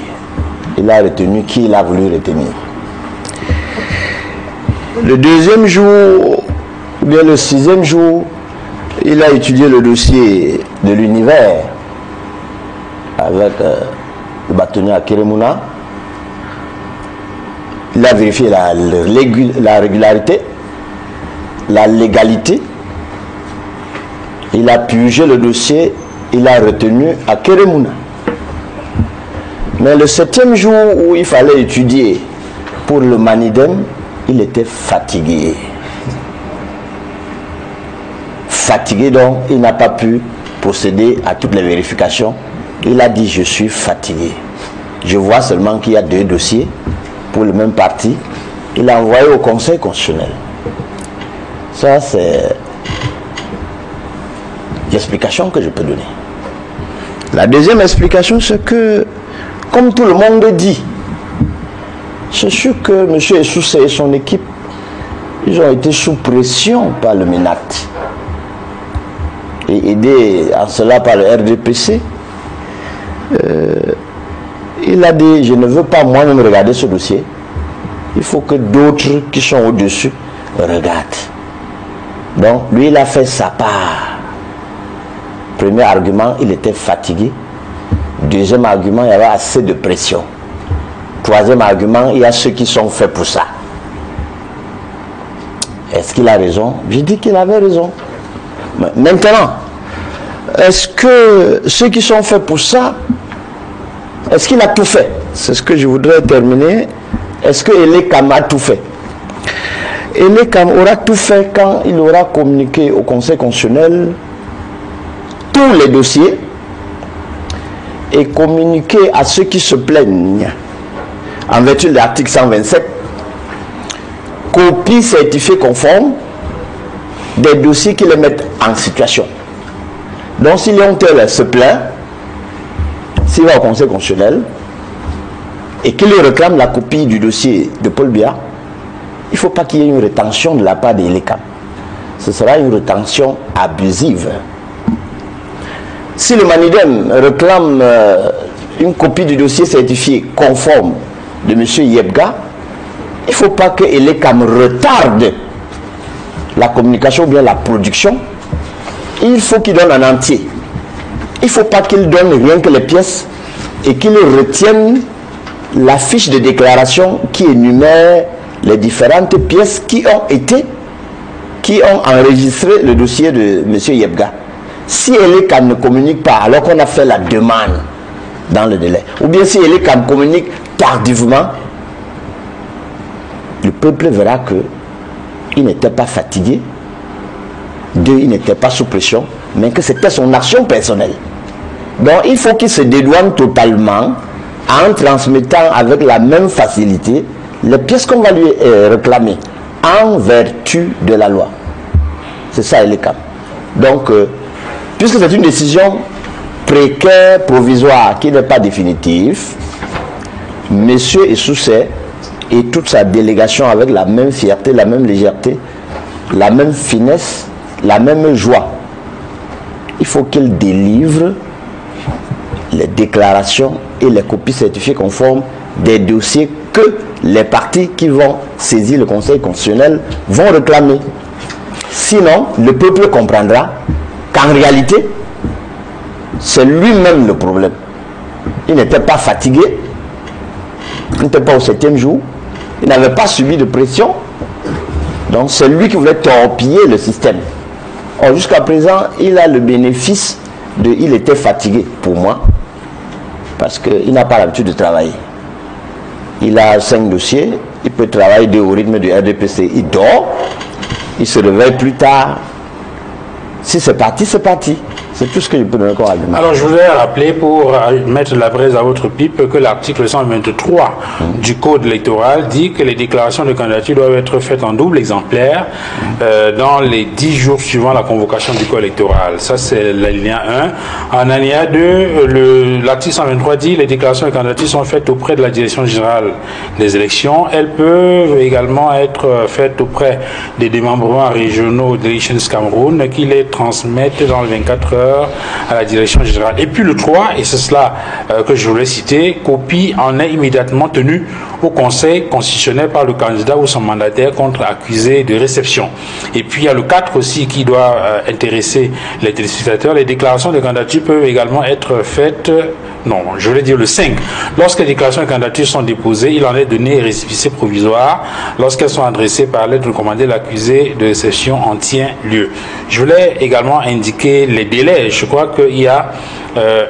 Il a retenu qui il a voulu retenir. Le deuxième jour, ou bien le 6e jour, il a étudié le dossier de l'univers avec le bâtonnier à Kérémouna. Il a vérifié la régularité, la légalité. Il a purgé le dossier, il a retenu à Kérémouna. Mais le 7e jour où il fallait étudier pour le Manidem, il était fatigué. Fatigué, donc il n'a pas pu procéder à toutes les vérifications. Il a dit: je suis fatigué. Je vois seulement qu'il y a 2 dossiers pour le même parti. Il a envoyé au Conseil constitutionnel. Ça, c'est l'explication que je peux donner. La deuxième explication, c'est que, comme tout le monde dit, c'est sûr que M. Essoussé et son équipe, ils ont été sous pression par le MENAT et aidés en cela par le RDPC. Il a dit: je ne veux pas moi-même regarder ce dossier, il faut que d'autres qui sont au-dessus regardent. Donc lui, il a fait sa part. Premier argument, il était fatigué. Deuxième argument, il y avait assez de pression. Troisième argument, il y a ceux qui sont faits pour ça. Est-ce qu'il a raison? J'ai dit qu'il avait raison. Maintenant, est-ce que ceux qui sont faits pour ça, est-ce qu'il a tout fait? C'est ce que je voudrais terminer. Est-ce que Elekam a tout fait? Elekam aura tout fait quand il aura communiqué au Conseil constitutionnel tous les dossiers et communiqué à ceux qui se plaignent en vertu de l'article 127 copie certifiée conforme des dossiers qui les mettent en situation. Donc si Léon Tel se plaint, s'il va au Conseil constitutionnel et qu'il réclame la copie du dossier de Paul Biya, il ne faut pas qu'il y ait une rétention de la part de l'ECAM. Ce sera une rétention abusive. Si le Manidem réclame une copie du dossier certifié conforme de M. Yebga, il ne faut pas que l'ECAM retarde la communication ou bien la production. Il faut qu'il donne en entier. Il ne faut pas qu'il donne rien que les pièces et qu'il retienne la fiche de déclaration qui énumère les différentes pièces qui ont enregistré le dossier de M. Yebga. Si l'ECAM ne communique pas alors qu'on a fait la demande dans le délai, ou bien si l'ECAM communique tardivement, le peuple verra que il n'était pas fatigué, il n'était pas sous pression, mais que c'était son action personnelle. Donc il faut qu'il se dédouane totalement en transmettant avec la même facilité les pièces qu'on va lui réclamer en vertu de la loi. C'est ça l'ECAM. Donc, puisque c'est une décision précaire, provisoire, qui n'est pas définitive, M. Essoussé et toute sa délégation avec la même fierté, la même légèreté, la même finesse, la même joie, il faut qu'il délivre les déclarations et les copies certifiées conformes des dossiers que les partis qui vont saisir le Conseil constitutionnel vont réclamer. Sinon, le peuple comprendra qu'en réalité, c'est lui-même le problème. Il n'était pas fatigué, il n'était pas au 7e jour, il n'avait pas subi de pression, donc c'est lui qui voulait torpiller le système. Or, jusqu'à présent, il a le bénéfice de il était fatigué, pour moi, parce qu'il n'a pas l'habitude de travailler. Il a 5 dossiers, il peut travailler au rythme du RDPC, il dort, il se réveille plus tard. Si c'est parti, c'est parti. C'est tout ce que je peux donner comme argument. Alors je voudrais rappeler, pour mettre la braise à votre pipe, que l'article 123 du Code électoral dit que les déclarations de candidature doivent être faites en double exemplaire dans les 10 jours suivant la convocation du Code électoral. Ça, c'est l'alinéa 1. En alinéa 2, l'article 123 dit que les déclarations de candidature sont faites auprès de la Direction générale des élections. Elles peuvent également être faites auprès des démembrements régionaux d'Elections Cameroun qui les transmettent dans les 24 heures à la Direction générale. Et puis le 3, et c'est cela que je voulais citer, copie en est immédiatement tenue au Conseil constitutionnel par le candidat ou son mandataire contre accusé de réception. Et puis il y a le 4 aussi qui doit intéresser les téléspectateurs. Les déclarations de candidature peuvent également être faites, non, je voulais dire le 5. Lorsque les déclarations de candidature sont déposées, il en est donné récépissé provisoire. Lorsqu'elles sont adressées par lettre recommandée, l'accusé de réception en tient lieu. Je voulais également indiquer les délais. Je crois qu'il y a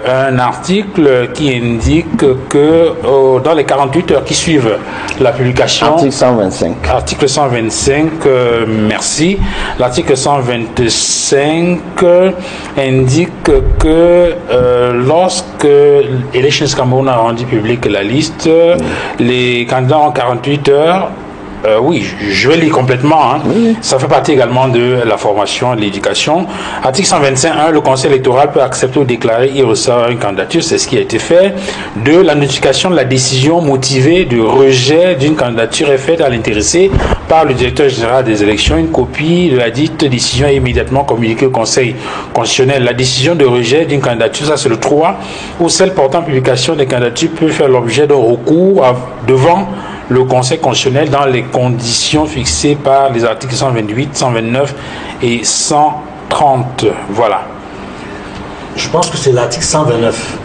un article qui indique que dans les 48 heures qui suivent la publication... Article 125. Article 125, merci. L'article 125 indique que lorsque Elections Cameroun a rendu publique la liste, les candidats ont 48 heures. Oui, je vais lire complètement. Hein. Oui. Ça fait partie également de la formation et de l'éducation. Article 125.1, le Conseil électoral peut accepter ou déclarer et recevoir une candidature, c'est ce qui a été fait. 2, la notification de la décision motivée de rejet d'une candidature est faite à l'intéressé par le directeur général des élections. Une copie de la dite décision est immédiatement communiquée au Conseil constitutionnel. La décision de rejet d'une candidature, ça c'est le 3, où celle portant publication des candidatures peut faire l'objet d'un recours devant le Conseil constitutionnel dans les conditions fixées par les articles 128, 129 et 130. Voilà. Je pense que c'est l'article 129.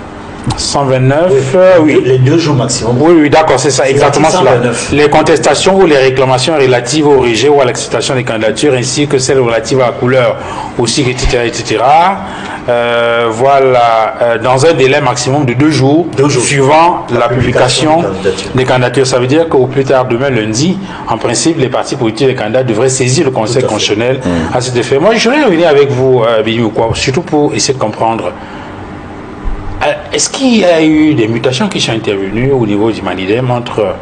129, oui. Les 2 jours maximum. Oui, d'accord, c'est ça, exactement cela. Les contestations ou les réclamations relatives au rejet ou à l'acceptation des candidatures, ainsi que celles relatives à la couleur, aussi, etc. Voilà, dans un délai maximum de 2 jours, suivant la publication des candidatures. Ça veut dire qu'au plus tard demain lundi, en principe, les partis politiques et les candidats devraient saisir le Conseil constitutionnel à cet effet. Moi, je voudrais revenir avec vous, surtout pour essayer de comprendre. Est-ce qu'il y a eu des mutations qui sont intervenues au niveau du Manidem entre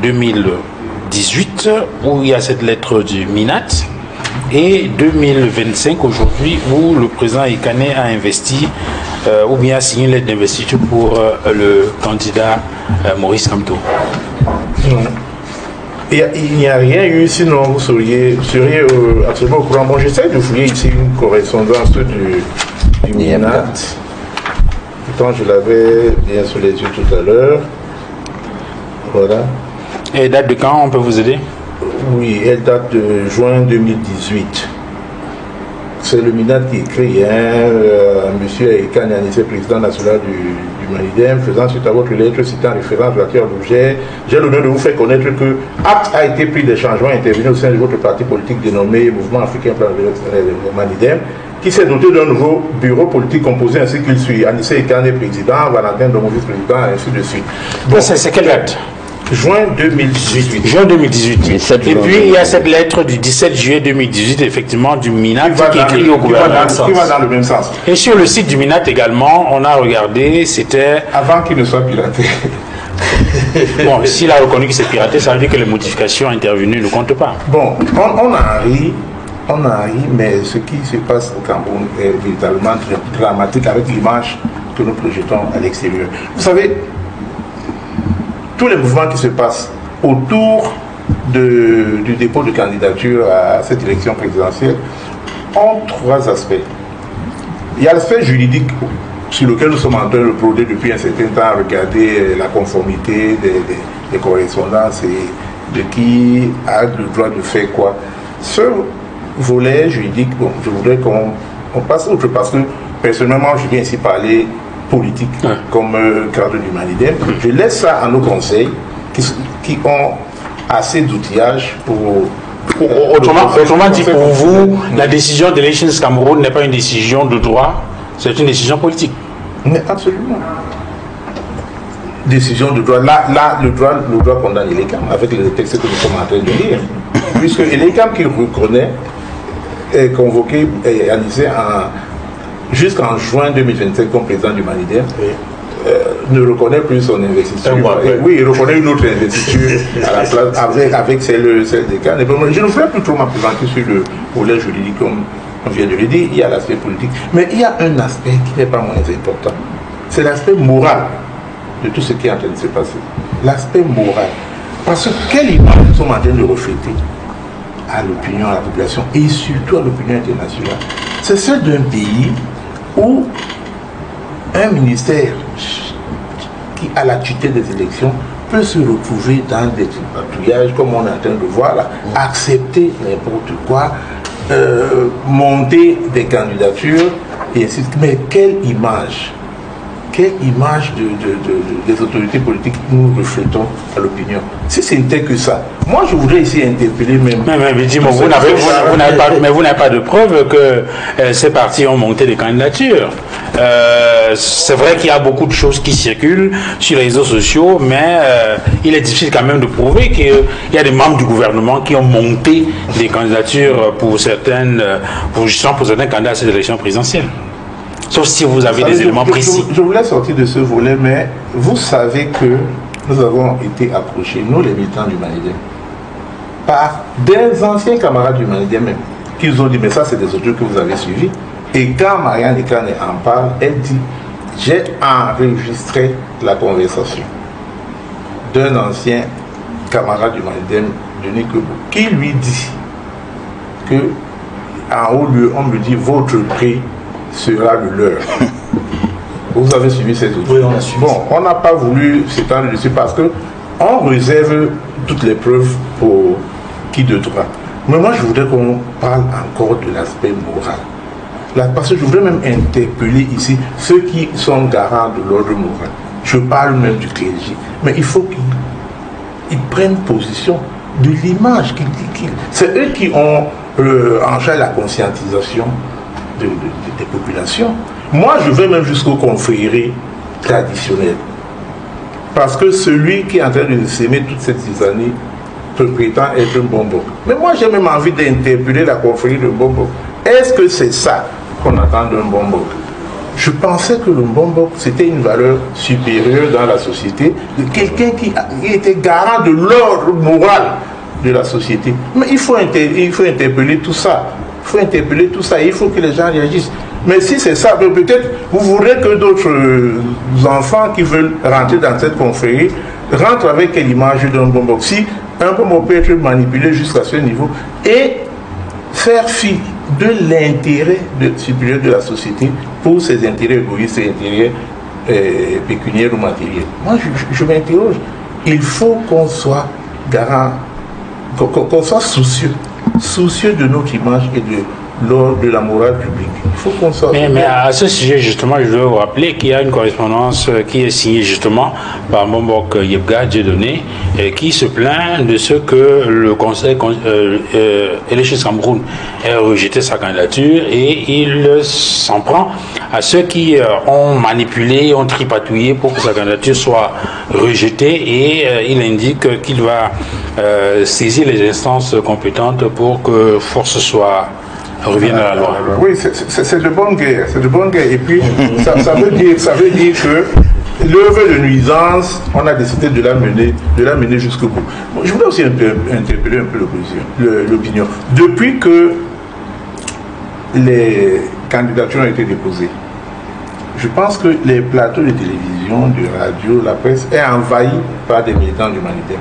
2018, où il y a cette lettre du MINAT, et 2025, aujourd'hui, où le président Ekane a investi ou bien a signé une lettre d'investiture pour le candidat Maurice Kamto? Il n'y a rien eu, sinon vous seriez absolument au courant. Bon, j'essaie de fouiller ici une correspondance du MINAT. Pourtant, je l'avais bien sous les yeux tout à l'heure. Voilà. Et date de quand on peut vous aider? Oui, elle date de juin 2018. C'est le MINAT qui écrit, monsieur Ekane Anissé, président national du Manidem, faisant suite à votre lettre citant référence relative à l'objet, j'ai l'honneur de vous faire connaître que acte a été pris des changements intervenus au sein de votre parti politique dénommé Mouvement africain pour le Manidem, qui s'est doté d'un nouveau bureau politique composé ainsi qu'il suit. Anissé Ekane président, Valentin Domo vice-président, ainsi de suite. Bon, c'est quelle date? Juin 2018. Juin 2018. Et puis il y a cette lettre du 17 juillet 2018, effectivement, du MINAT qui est écrit au gouvernement. Qui va dans le même sens. Et sur le site du MINAT également, on a regardé, c'était... Avant qu'il ne soit piraté. Bon, s'il a reconnu que c'est piraté, ça veut dire que les modifications intervenues ne comptent pas. Bon, on a ri, mais ce qui se passe au Cameroun est véritablement dramatique avec l'image que nous projetons à l'extérieur. Vous savez, tous les mouvements qui se passent autour du dépôt de candidature à cette élection présidentielle ont 3 aspects. Il y a l'aspect juridique sur lequel nous sommes en train de broder depuis un certain temps, regarder la conformité des correspondances et de qui a le droit de faire quoi. Ce volet juridique, bon, je voudrais qu'on passe outre parce que personnellement je viens ici parler politique comme cadre du Manidem. Je laisse ça à nos conseils qui ont assez d'outillage pour... Autrement dit, pour vous, la décision d'Elections Cameroun n'est pas une décision de droit, c'est une décision politique. Mais absolument. Décision de droit. Là, le droit condamne l'ELECAM avec les textes que nous sommes en train de lire. Puisque l'ELECAM qui reconnaît est convoqué et analysé jusqu'en juin 2027 comme président du Manidem, ne reconnaît plus son investiture. Oui, il reconnaît une autre investiture à la place avec celle des cas. Je ne voudrais plus trop m'appesantir sur le volet juridique comme on vient de le dire, il y a l'aspect politique. Mais il y a un aspect qui n'est pas moins important. C'est l'aspect moral de tout ce qui est en train de se passer. L'aspect moral. Parce que quelle image nous sommes en train de refléter à l'opinion, à la population et surtout à l'opinion internationale? C'est celle d'un pays où un ministère qui a la tutelle des élections peut se retrouver dans des patrouillages comme on est en train de voir là, accepter n'importe quoi, monter des candidatures et ainsi de suite. Mais quelle image des autorités politiques nous reflétons à l'opinion? Si ce n'était que ça, moi je voudrais ici interpeller même. Mais dis-moi, vous n'avez pas de preuve que ces partis ont monté des candidatures. C'est vrai qu'il y a beaucoup de choses qui circulent sur les réseaux sociaux, mais il est difficile quand même de prouver qu'il y a des membres du gouvernement qui ont monté des candidatures pour certains candidats à cette élection présidentielle. Sauf si vous avez des éléments précis. Je voulais sortir de ce volet, mais vous savez que nous avons été approchés, nous les militants du Manidem, par des anciens camarades du Manidem même, qui nous ont dit, mais ça c'est des autres que vous avez suivis. Et quand Marianne Ekane en parle, elle dit, j'ai enregistré la conversation d'un ancien camarade du Manidem, Denis Kebou, qui lui dit que en haut lieu, on me dit, votre prix sera le leur. Vous avez suivi ces autres. Oui, on a suivi. Bon, on n'a pas voulu s'étendre dessus parce que on réserve toutes les preuves pour qui de droit. Mais moi, je voudrais qu'on parle encore de l'aspect moral. Là, parce que je voudrais même interpeller ici ceux qui sont garants de l'ordre moral. Je parle même du clergé. Mais il faut qu'ils prennent position de l'image. C'est eux qui ont en charge la conscientisation des populations. Moi, je vais même jusqu'aux confréries traditionnelles. Parce que celui qui est en train de s'aimer toutes ces années prétend être un bonbon. Mais moi, j'ai même envie d'interpeller la confrérie de bonbon. Est-ce que c'est ça qu'on attend d'un bonbon? Je pensais que le bonbon, c'était une valeur supérieure dans la société, de quelqu'un qui était garant de l'ordre moral de la société. Mais il faut interpeller tout ça. Il faut interpeller tout ça et il faut que les gens réagissent. Mais si c'est ça, peut-être vous voudrez que d'autres enfants qui veulent rentrer dans cette confrérie rentrent avec quelle image d'un bonbon. Si un bonbon peut être manipulé jusqu'à ce niveau et faire fi de l'intérêt supérieur de la société pour ses intérêts égoïstes, ses intérêts pécuniaires ou matériels. Moi, je m'interroge. Il faut qu'on soit garant, qu'on soit soucieux de notre image et de la morale publique. Il faut qu'on soit... Mais à ce sujet, justement, je dois vous rappeler qu'il y a une correspondance qui est signée justement par Mombok Yebga Dieudonné qui se plaint de ce que le Conseil Elections Cameroun ait rejeté sa candidature et il s'en prend à ceux qui ont manipulé, ont tripatouillé pour que sa candidature soit rejetée et il indique qu'il va saisir les instances compétentes pour que force revienne à la loi. Oui, c'est de bonne guerre. C'est de bonne guerre. Et puis, ça veut dire que l'œuvre de nuisance, on a décidé de la mener jusqu'au bout. Bon, je voulais aussi interpeller un peu l'opinion. Depuis que les candidatures ont été déposées, je pense que les plateaux de télévision, de radio, la presse est envahi par des militants du Manidem.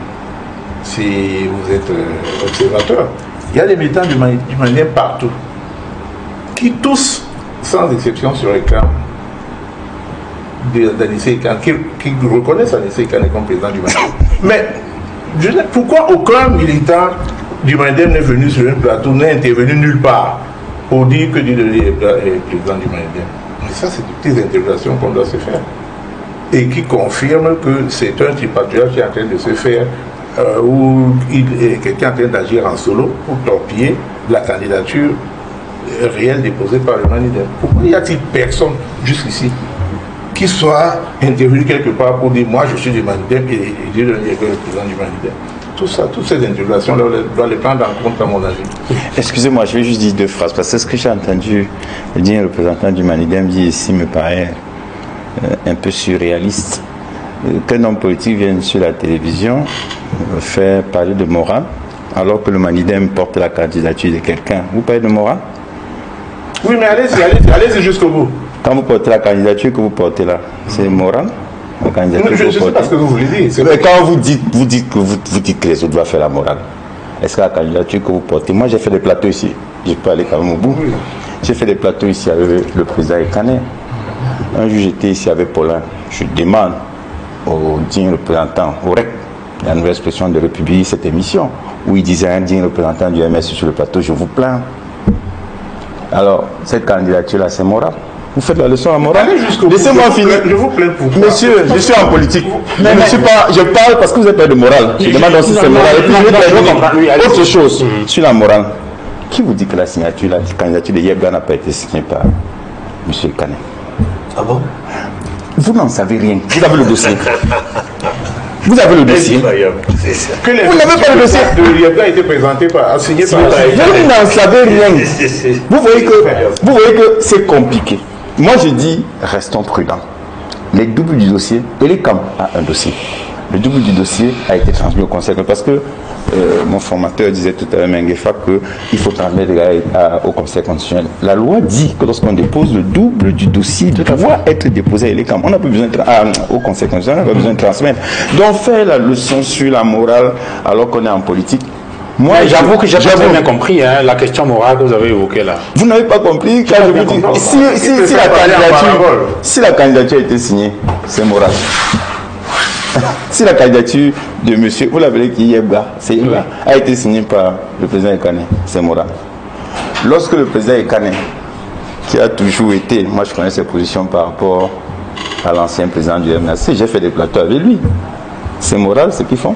Si vous êtes observateur, il y a des militants du Manidem partout qui tous, sans exception, se réclament d'Anissé Ekane, qui reconnaissent Anissé Ekane comme président du Manidem. Mais pourquoi aucun militant du Manidem n'est venu sur un plateau, n'est intervenu nulle part pour dire que Dieudonné est président du Manidem? Mais ça, c'est des petites interrogations qu'on doit se faire. Et qui confirment que c'est un tripatouillage qui est en train de se faire où quelqu'un est en train d'agir en solo pour torpiller la candidature réelle déposée par le Manidem. Pourquoi y a-t-il personne jusqu'ici qui soit intervenu quelque part pour dire moi je suis du Manidem et Dieudonné est le président du Manidem? tout ça, toutes ces interrogations, on doit les prendre en compte à mon avis. Excusez-moi, je vais juste dire 2 phrases, parce que ce que j'ai entendu dire un représentant du Manidem dire ici me paraît un peu surréaliste. Qu'un homme politique vienne sur la télévision faire parler de morale, alors que le Manidem porte la candidature de quelqu'un. Vous parlez de morale? Oui, mais allez-y jusqu'au bout. Quand vous portez la candidature que vous portez là, c'est moral? La candidature Je sais pas ce que vous voulez dire. Mais quand vous dites que les autres doivent faire la morale, est-ce que la candidature que vous portez... Moi, j'ai fait des plateaux ici. Je peux aller quand même au bout. Oui. J'ai fait des plateaux ici avec le président Ekane. Un jour, j'étais ici avec Paulin. Je demande au digne représentant, au REC, la nouvelle expression de République, cette émission, où il disait un digne représentant du MS sur le plateau, je vous plains. Alors, cette candidature-là, c'est moral. Vous faites la leçon à morale. Laissez-moi finir. Je vous plains pour Monsieur, je suis en politique. Je parle parce que vous êtes pas de morale. Je demande donc si c'est moral. Et puis je vais autre chose sur la morale. Qui vous dit que la signature, la candidature de Yebga n'a pas été signée par M. Ekane? Ah bon? Vous n'en savez rien. Vous avez le dossier. Vous avez le dossier. Vous n'avez pas le dossier. De Yebga a été présenté par, signé par. Vous n'en savez rien. Vous voyez que c'est compliqué. Moi, je dis, restons prudents. Les doubles du dossier, et les CAM a un dossier. Le double du dossier a été transmis au Conseil, parce que mon formateur disait tout à l'heure, Mengefa, qu'il faut transmettre au Conseil constitutionnel. La loi dit que lorsqu'on dépose le double du dossier, il doit être déposé à l'ECAM. On n'a plus besoin au Conseil constitutionnel, on n'a pas besoin de transmettre. Donc, faire la leçon sur la morale alors qu'on est en politique. Moi, j'avoue que j'ai pas bien compris la question morale que vous avez évoquée là. Vous n'avez pas compris quand je vous dis, si la candidature a été signée, c'est moral. Si la candidature de monsieur, vous l'avez dit Yebga, c'est Yebga, a été signée par le président Ekane, c'est moral. Lorsque le président Ekane, qui a toujours été, moi je connais ses positions par rapport à l'ancien président du MNAC, j'ai fait des plateaux avec lui. C'est moral ce qu'ils font.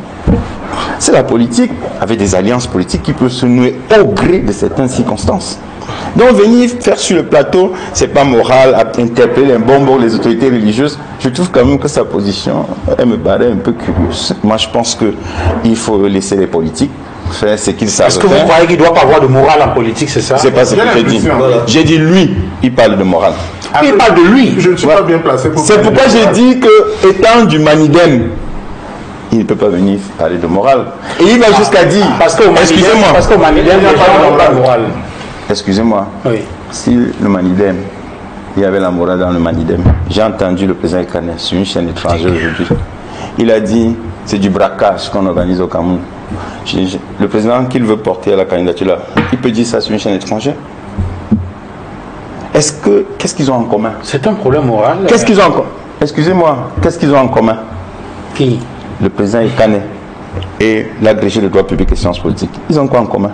C'est la politique, avec des alliances politiques qui peuvent se nouer au gré de certaines circonstances. Donc venir faire sur le plateau, c'est pas moral, à interpeller un bonbon les autorités religieuses. Je trouve quand même que sa position, elle me paraît un peu curieuse. Moi je pense qu'il faut laisser les politiques faire ce qu'ils savent. Est-ce que vous croyez qu'il ne doit pas avoir de morale en politique, c'est ça? C'est pas ce que j'ai dit. J'ai dit lui, il parle de morale. Il parle de lui. Je ne suis pas bien placé pour... C'est pourquoi j'ai dit que, étant du Manidem, il ne peut pas venir parler de morale. Et il va jusqu'à dire... Excusez-moi. Parce qu'au Manidem, il n'y a pas de morale. Excusez-moi. Oui. Si le Manidem, il y avait la morale dans le Manidem, j'ai entendu le président Ekane sur une chaîne étrangère aujourd'hui. Il a dit, c'est du braquage qu'on organise au Cameroun. Le président qu'il veut porter à la candidature là, il peut dire ça sur une chaîne étrangère? Qu'est-ce qu'ils ont en commun? C'est un problème moral. Qu'est-ce qu'ils ont en commun? Excusez-moi, qu'est-ce qu'ils ont en commun? Qui? Le président Ekane et l'agrégé de droit public et sciences politiques. Ils ont quoi en commun?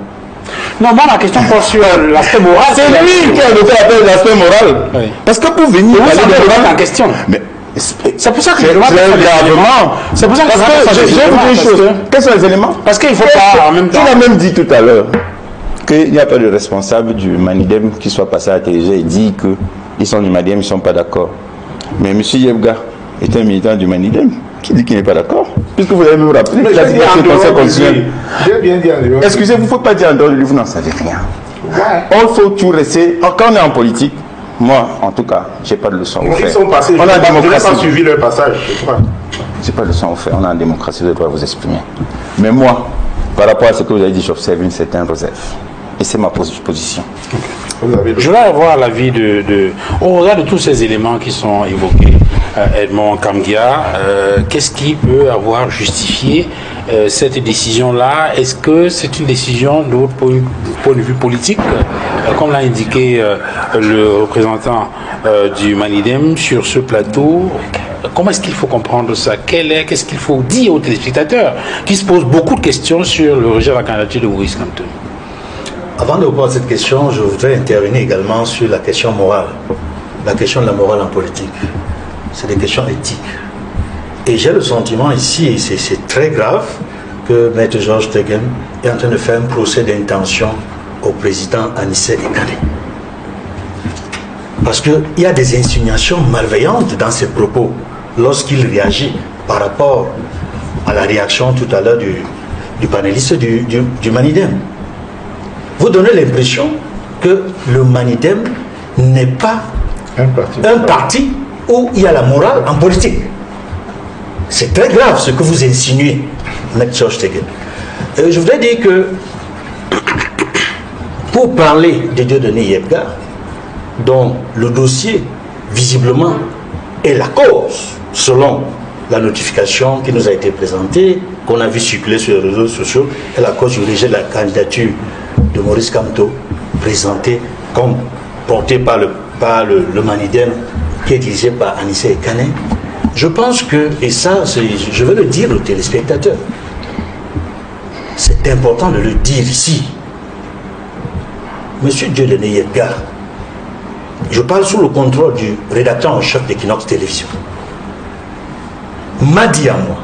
Non, moi la question porte sur l'aspect moral. C'est lui qui a noté l'aspect moral. Oui. Parce que pour venir parler de moral en question. Mais c'est pour ça que je demande c'est pour ça que je vais vous dire une chose. Quels sont les éléments? Parce qu'il ne faut pas en même temps. Tu l'as même dit tout à l'heure qu'il n'y a pas de responsable du Manidem qui soit passé à la télévision et dit qu'ils sont du Manidem, ils ne sont pas d'accord. Mais M. Yebga est un militant du Manidem qui dit qu'il n'est pas d'accord. Puisque vous l'avez même rappelé, il a dit que le Conseil constitutionnel. J'ai bien dit en dehors. Excusez, vous ne faut pas dire en dehors de lui, vous n'en savez rien. On faut tout rester. Quand on est en politique, moi, en tout cas, je n'ai pas de leçon à vous faire. Ils sont passés, on a je n'ai pas suivi leur passage, je crois. Je n'ai pas de leçon à vous faire. On est en démocratie, vous devez vous exprimer. Mais moi, par rapport à ce que vous avez dit, j'observe une certaine réserve. Et c'est ma position. Je vais avoir l'avis au regard de tous ces éléments qui sont évoqués, Edmond Kamgia, qu'est-ce qui peut avoir justifié cette décision-là? Est-ce que c'est une décision de votre point de vue politique, comme l'a indiqué le représentant du Manidem sur ce plateau? Comment est-ce qu'il faut comprendre ça? Qu'est-ce qu'il faut dire aux téléspectateurs qui se posent beaucoup de questions sur le rejet de la candidature de Maurice Kamto? Avant de répondre à cette question, je voudrais intervenir également sur la question morale. La question de la morale en politique. C'est des questions éthiques. Et j'ai le sentiment ici, et c'est très grave, que Maître Georges Tegen est en train de faire un procès d'intention au président Anissé Ekane. Parce qu'il y a des insinuations malveillantes dans ses propos lorsqu'il réagit par rapport à la réaction tout à l'heure du panéliste du Manidem. Vous donnez l'impression que le Manidem n'est pas un parti où il y a la morale en politique. C'est très grave ce que vous insinuez, M. Georges Tegen. Je voudrais dire que pour parler de Dieudonné Yebga, dont le dossier, visiblement, est la cause, selon la notification qui nous a été présentée, qu'on a vu circuler sur les réseaux sociaux, est la cause du rejet de la candidature de Maurice Kamto, présentée comme portée par le Manidem, qui est dirigé par Anissé Ekane. Je pense que, et ça, je veux le dire aux téléspectateurs, c'est important de le dire ici. Monsieur Dieudonné Yebga, je parle sous le contrôle du rédacteur en chef d'Equinox Télévision, m'a dit à moi,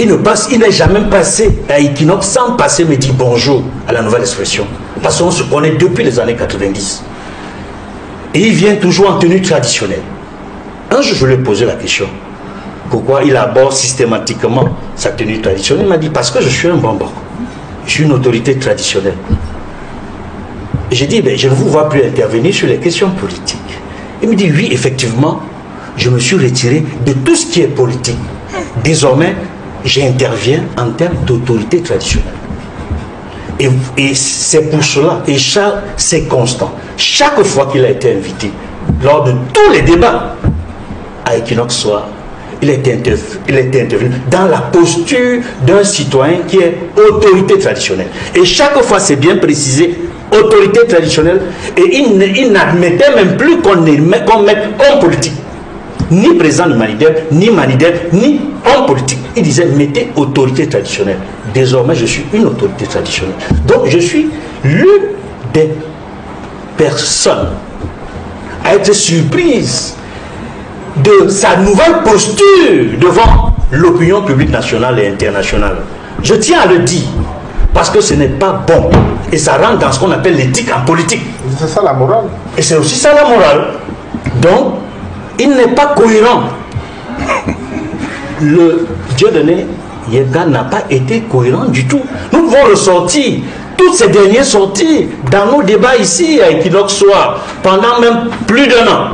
il n'est jamais passé à Equinox sans passer me dire bonjour à la Nouvelle Expression, parce qu'on se connaît depuis les années 90. Et il vient toujours en tenue traditionnelle. Un jour, je lui ai posé la question, pourquoi il aborde systématiquement sa tenue traditionnelle. Il m'a dit, parce que je suis un bambou, je suis une autorité traditionnelle. J'ai dit, ben, je ne vous vois plus intervenir sur les questions politiques. Il me dit, oui, effectivement, je me suis retiré de tout ce qui est politique. Désormais, j'interviens en termes d'autorité traditionnelle. Et c'est pour cela, et c'est constant. Chaque fois qu'il a été invité, lors de tous les débats à Equinox Soir, il a été intervenu dans la posture d'un citoyen qui est autorité traditionnelle. Et chaque fois, c'est bien précisé, autorité traditionnelle, et il n'admettait même plus qu'on mette homme politique. Ni président du Manidem, ni Manidem, ni homme politique. Il disait, mettez autorité traditionnelle. Désormais, je suis une autorité traditionnelle. Donc, je suis l'une des personnes à être surprise de sa nouvelle posture devant l'opinion publique nationale et internationale. Je tiens à le dire, parce que ce n'est pas bon. Et ça rentre dans ce qu'on appelle l'éthique en politique. C'est ça la morale. Et c'est aussi ça la morale. Donc, il n'est pas cohérent. Le Dieudonné Yebga n'a pas été cohérent du tout. Nous devons ressortir toutes ces dernières sorties dans nos débats ici à Equinox Soir pendant même plus d'un an.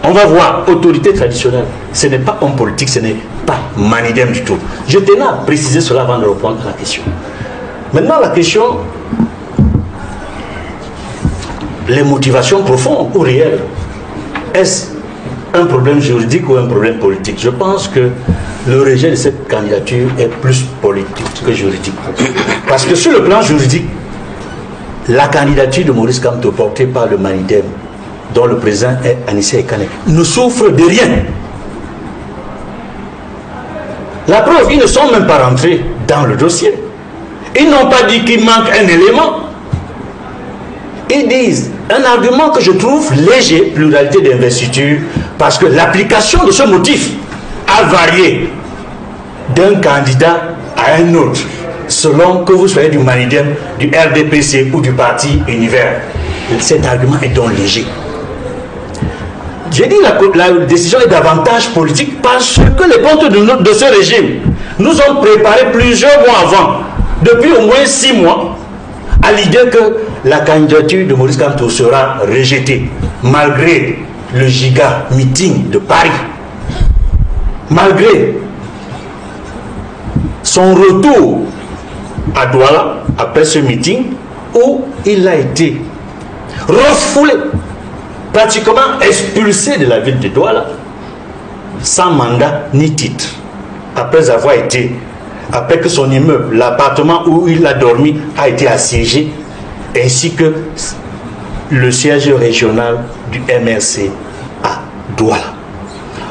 On va voir, autorité traditionnelle, ce n'est pas homme politique, ce n'est pas Manidem du tout. Je tenais à préciser cela avant de répondre à la question. Maintenant, la question, les motivations profondes ou réelles, est-ce un problème juridique ou un problème politique? Je pense que le rejet de cette candidature est plus politique que juridique. Parce que sur le plan juridique, la candidature de Maurice Kamto portée par le Manidem, dont le président est Anissé Ekane, ne souffre de rien. La preuve, ils ne sont même pas rentrés dans le dossier. Ils n'ont pas dit qu'il manque un élément. Ils disent un argument que je trouve léger, pluralité d'investiture, parce que l'application de ce motif a varié d'un candidat à un autre, selon que vous soyez du Manidem, du RDPC ou du parti Univers. Cet argument est donc léger. J'ai dit que la décision est davantage politique parce que les comptes de ce régime nous ont préparé plusieurs mois avant, depuis au moins 6 mois, à l'idée que la candidature de Maurice Kamto sera rejetée, malgré le giga meeting de Paris, malgré son retour à Douala après ce meeting où il a été refoulé, pratiquement expulsé de la ville de Douala, sans mandat ni titre, après que son immeuble, l'appartement où il a dormi, a été assiégé, ainsi que le siège régional du MRC à Douala.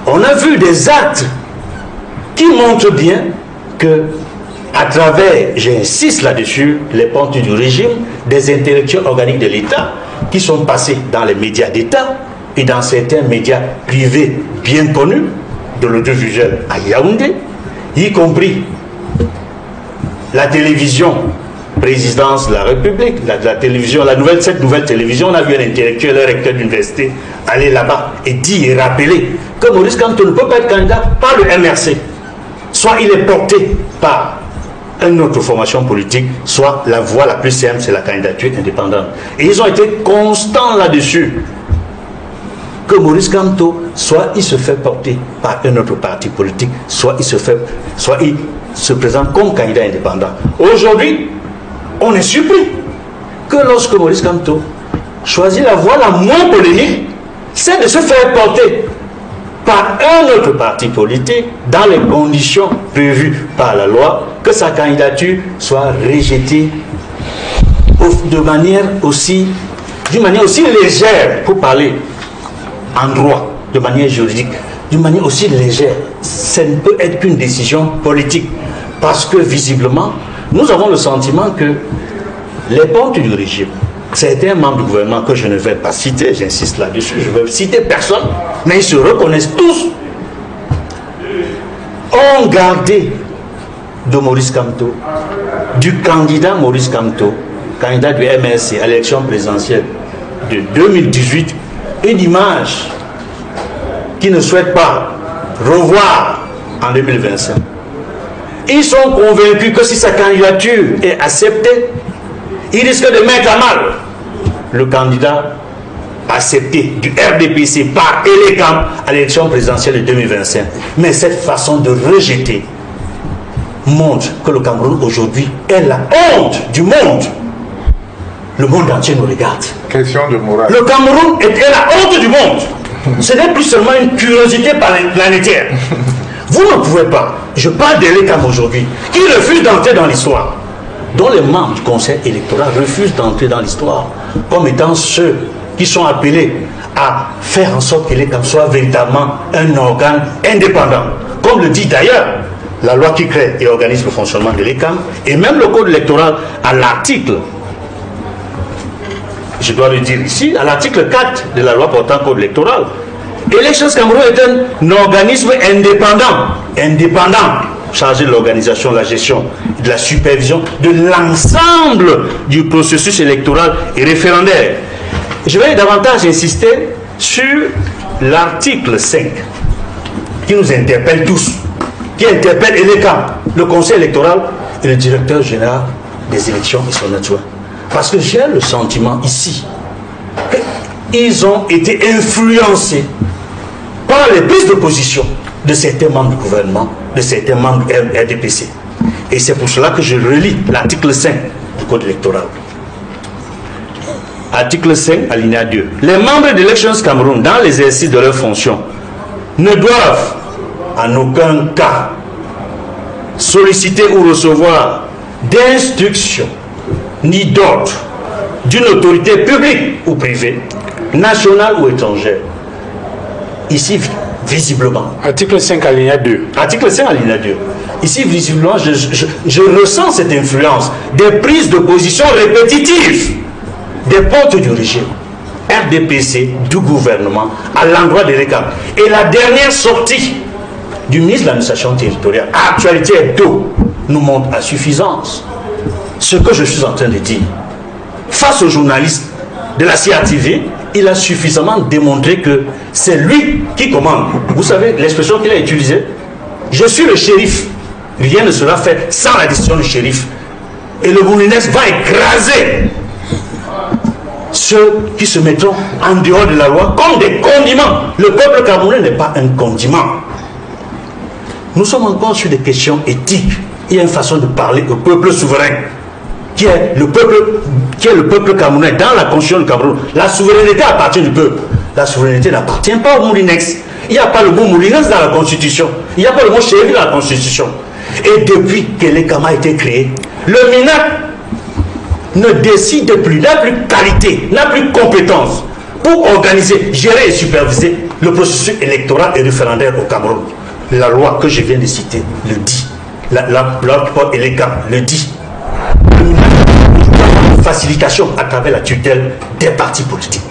On a vu des actes qui montrent bien que, à travers, j'insiste là-dessus, les pentes du régime, des intellectuels organiques de l'État qui sont passés dans les médias d'État et dans certains médias privés bien connus de l'audiovisuel à Yaoundé, y compris la télévision présidence de la République, la télévision, cette nouvelle télévision. On a vu un intellectuel, un recteur d'université aller là-bas et dire et rappeler que Maurice Kamto ne peut pas être candidat par le MRC. Soit il est porté par une autre formation politique, soit la voie la plus simple, c'est la candidature indépendante. Et ils ont été constants là-dessus. Que Maurice Kamto, soit il se fait porter par un autre parti politique, soit il se présente comme candidat indépendant. Aujourd'hui, on est surpris que lorsque Maurice Kamto choisit la voie la moins polémique, c'est de se faire porter par un autre parti politique dans les conditions prévues par la loi, que sa candidature soit rejetée d'une manière aussi légère, pour parler en droit, de manière juridique, d'une manière aussi légère. Ça ne peut être qu'une décision politique, parce que visiblement, nous avons le sentiment que les portes du régime, certains membres du gouvernement que je ne vais pas citer, j'insiste là-dessus, je ne vais citer personne, mais ils se reconnaissent tous, ont gardé de Maurice Kamto, du candidat Maurice Kamto, candidat du MRC à l'élection présidentielle de 2018, une image qu'ils ne souhaitent pas revoir en 2025. Ils sont convaincus que si sa candidature est acceptée, il risque de mettre à mal le candidat accepté du RDPC par Elekam à l'élection présidentielle de 2025. Mais cette façon de rejeter montre que le Cameroun aujourd'hui est la honte du monde. Le monde entier nous regarde. Question de morale. Le Cameroun est la honte du monde. Ce n'est plus seulement une curiosité planétaire. Vous ne pouvez pas. Je parle d'Elekam aujourd'hui, qui refuse d'entrer dans l'histoire, dont les membres du conseil électoral refusent d'entrer dans l'histoire, comme étant ceux qui sont appelés à faire en sorte qu'Elekam soit véritablement un organe indépendant. Comme le dit d'ailleurs la loi qui crée et organise le fonctionnement de l'Elekam, et même le code électoral à l'article, je dois le dire ici, à l'article 4 de la loi portant code électoral, Elections Cameroun est un organisme indépendant, chargé de l'organisation, de la gestion, de la supervision de l'ensemble du processus électoral et référendaire. Je vais davantage insister sur l'article 5 qui nous interpelle tous, qui interpelle Elekam, le conseil électoral et le directeur général des élections et son adjoint. Parce que j'ai le sentiment ici qu'ils ont été influencés par les prises de position de certains membres du gouvernement, de certains membres du RDPC. Et c'est pour cela que je relis l'article 5 du code électoral. Article 5, alinéa 2. Les membres d'Elections Cameroun, dans l'exercice de leurs fonctions, ne doivent en aucun cas solliciter ou recevoir d'instructions ni d'ordre d'une autorité publique ou privée, nationale ou étrangère. Ici, visiblement. Article 5, alinéa 2. Article 5, alinéa 2. Ici, visiblement, je ressens cette influence des prises de position répétitives des portes du régime, RDPC, du gouvernement, à l'endroit de l'Elekam. Et la dernière sortie du ministre de l'administration territoriale, Actualité Hebdo, nous montre à suffisance ce que je suis en train de dire. Face aux journalistes de la CRTV, il a suffisamment démontré que c'est lui qui commande. Vous savez l'expression qu'il a utilisée? Je suis le shérif. Rien ne sera fait sans la décision du shérif. Et le Moulinex va écraser ceux qui se mettront en dehors de la loi comme des condiments. Le peuple camerounais n'est pas un condiment. Nous sommes encore sur des questions éthiques. Il y a une façon de parler au peuple souverain, qui est le peuple camerounais dans la constitution du Cameroun. La souveraineté appartient du peuple. La souveraineté n'appartient pas au Moulinex. Il n'y a pas le mot Moulinex dans la constitution. Il n'y a pas le mot shérif dans la constitution. Et depuis que l'Elekam a été créé, le MINAC ne décide plus, n'a plus qualité, n'a plus compétence pour organiser, gérer et superviser le processus électoral et référendaire au Cameroun. La loi que je viens de citer le dit. La loi Elekam le dit. Le MINAC, facilitation à travers la tutelle des partis politiques.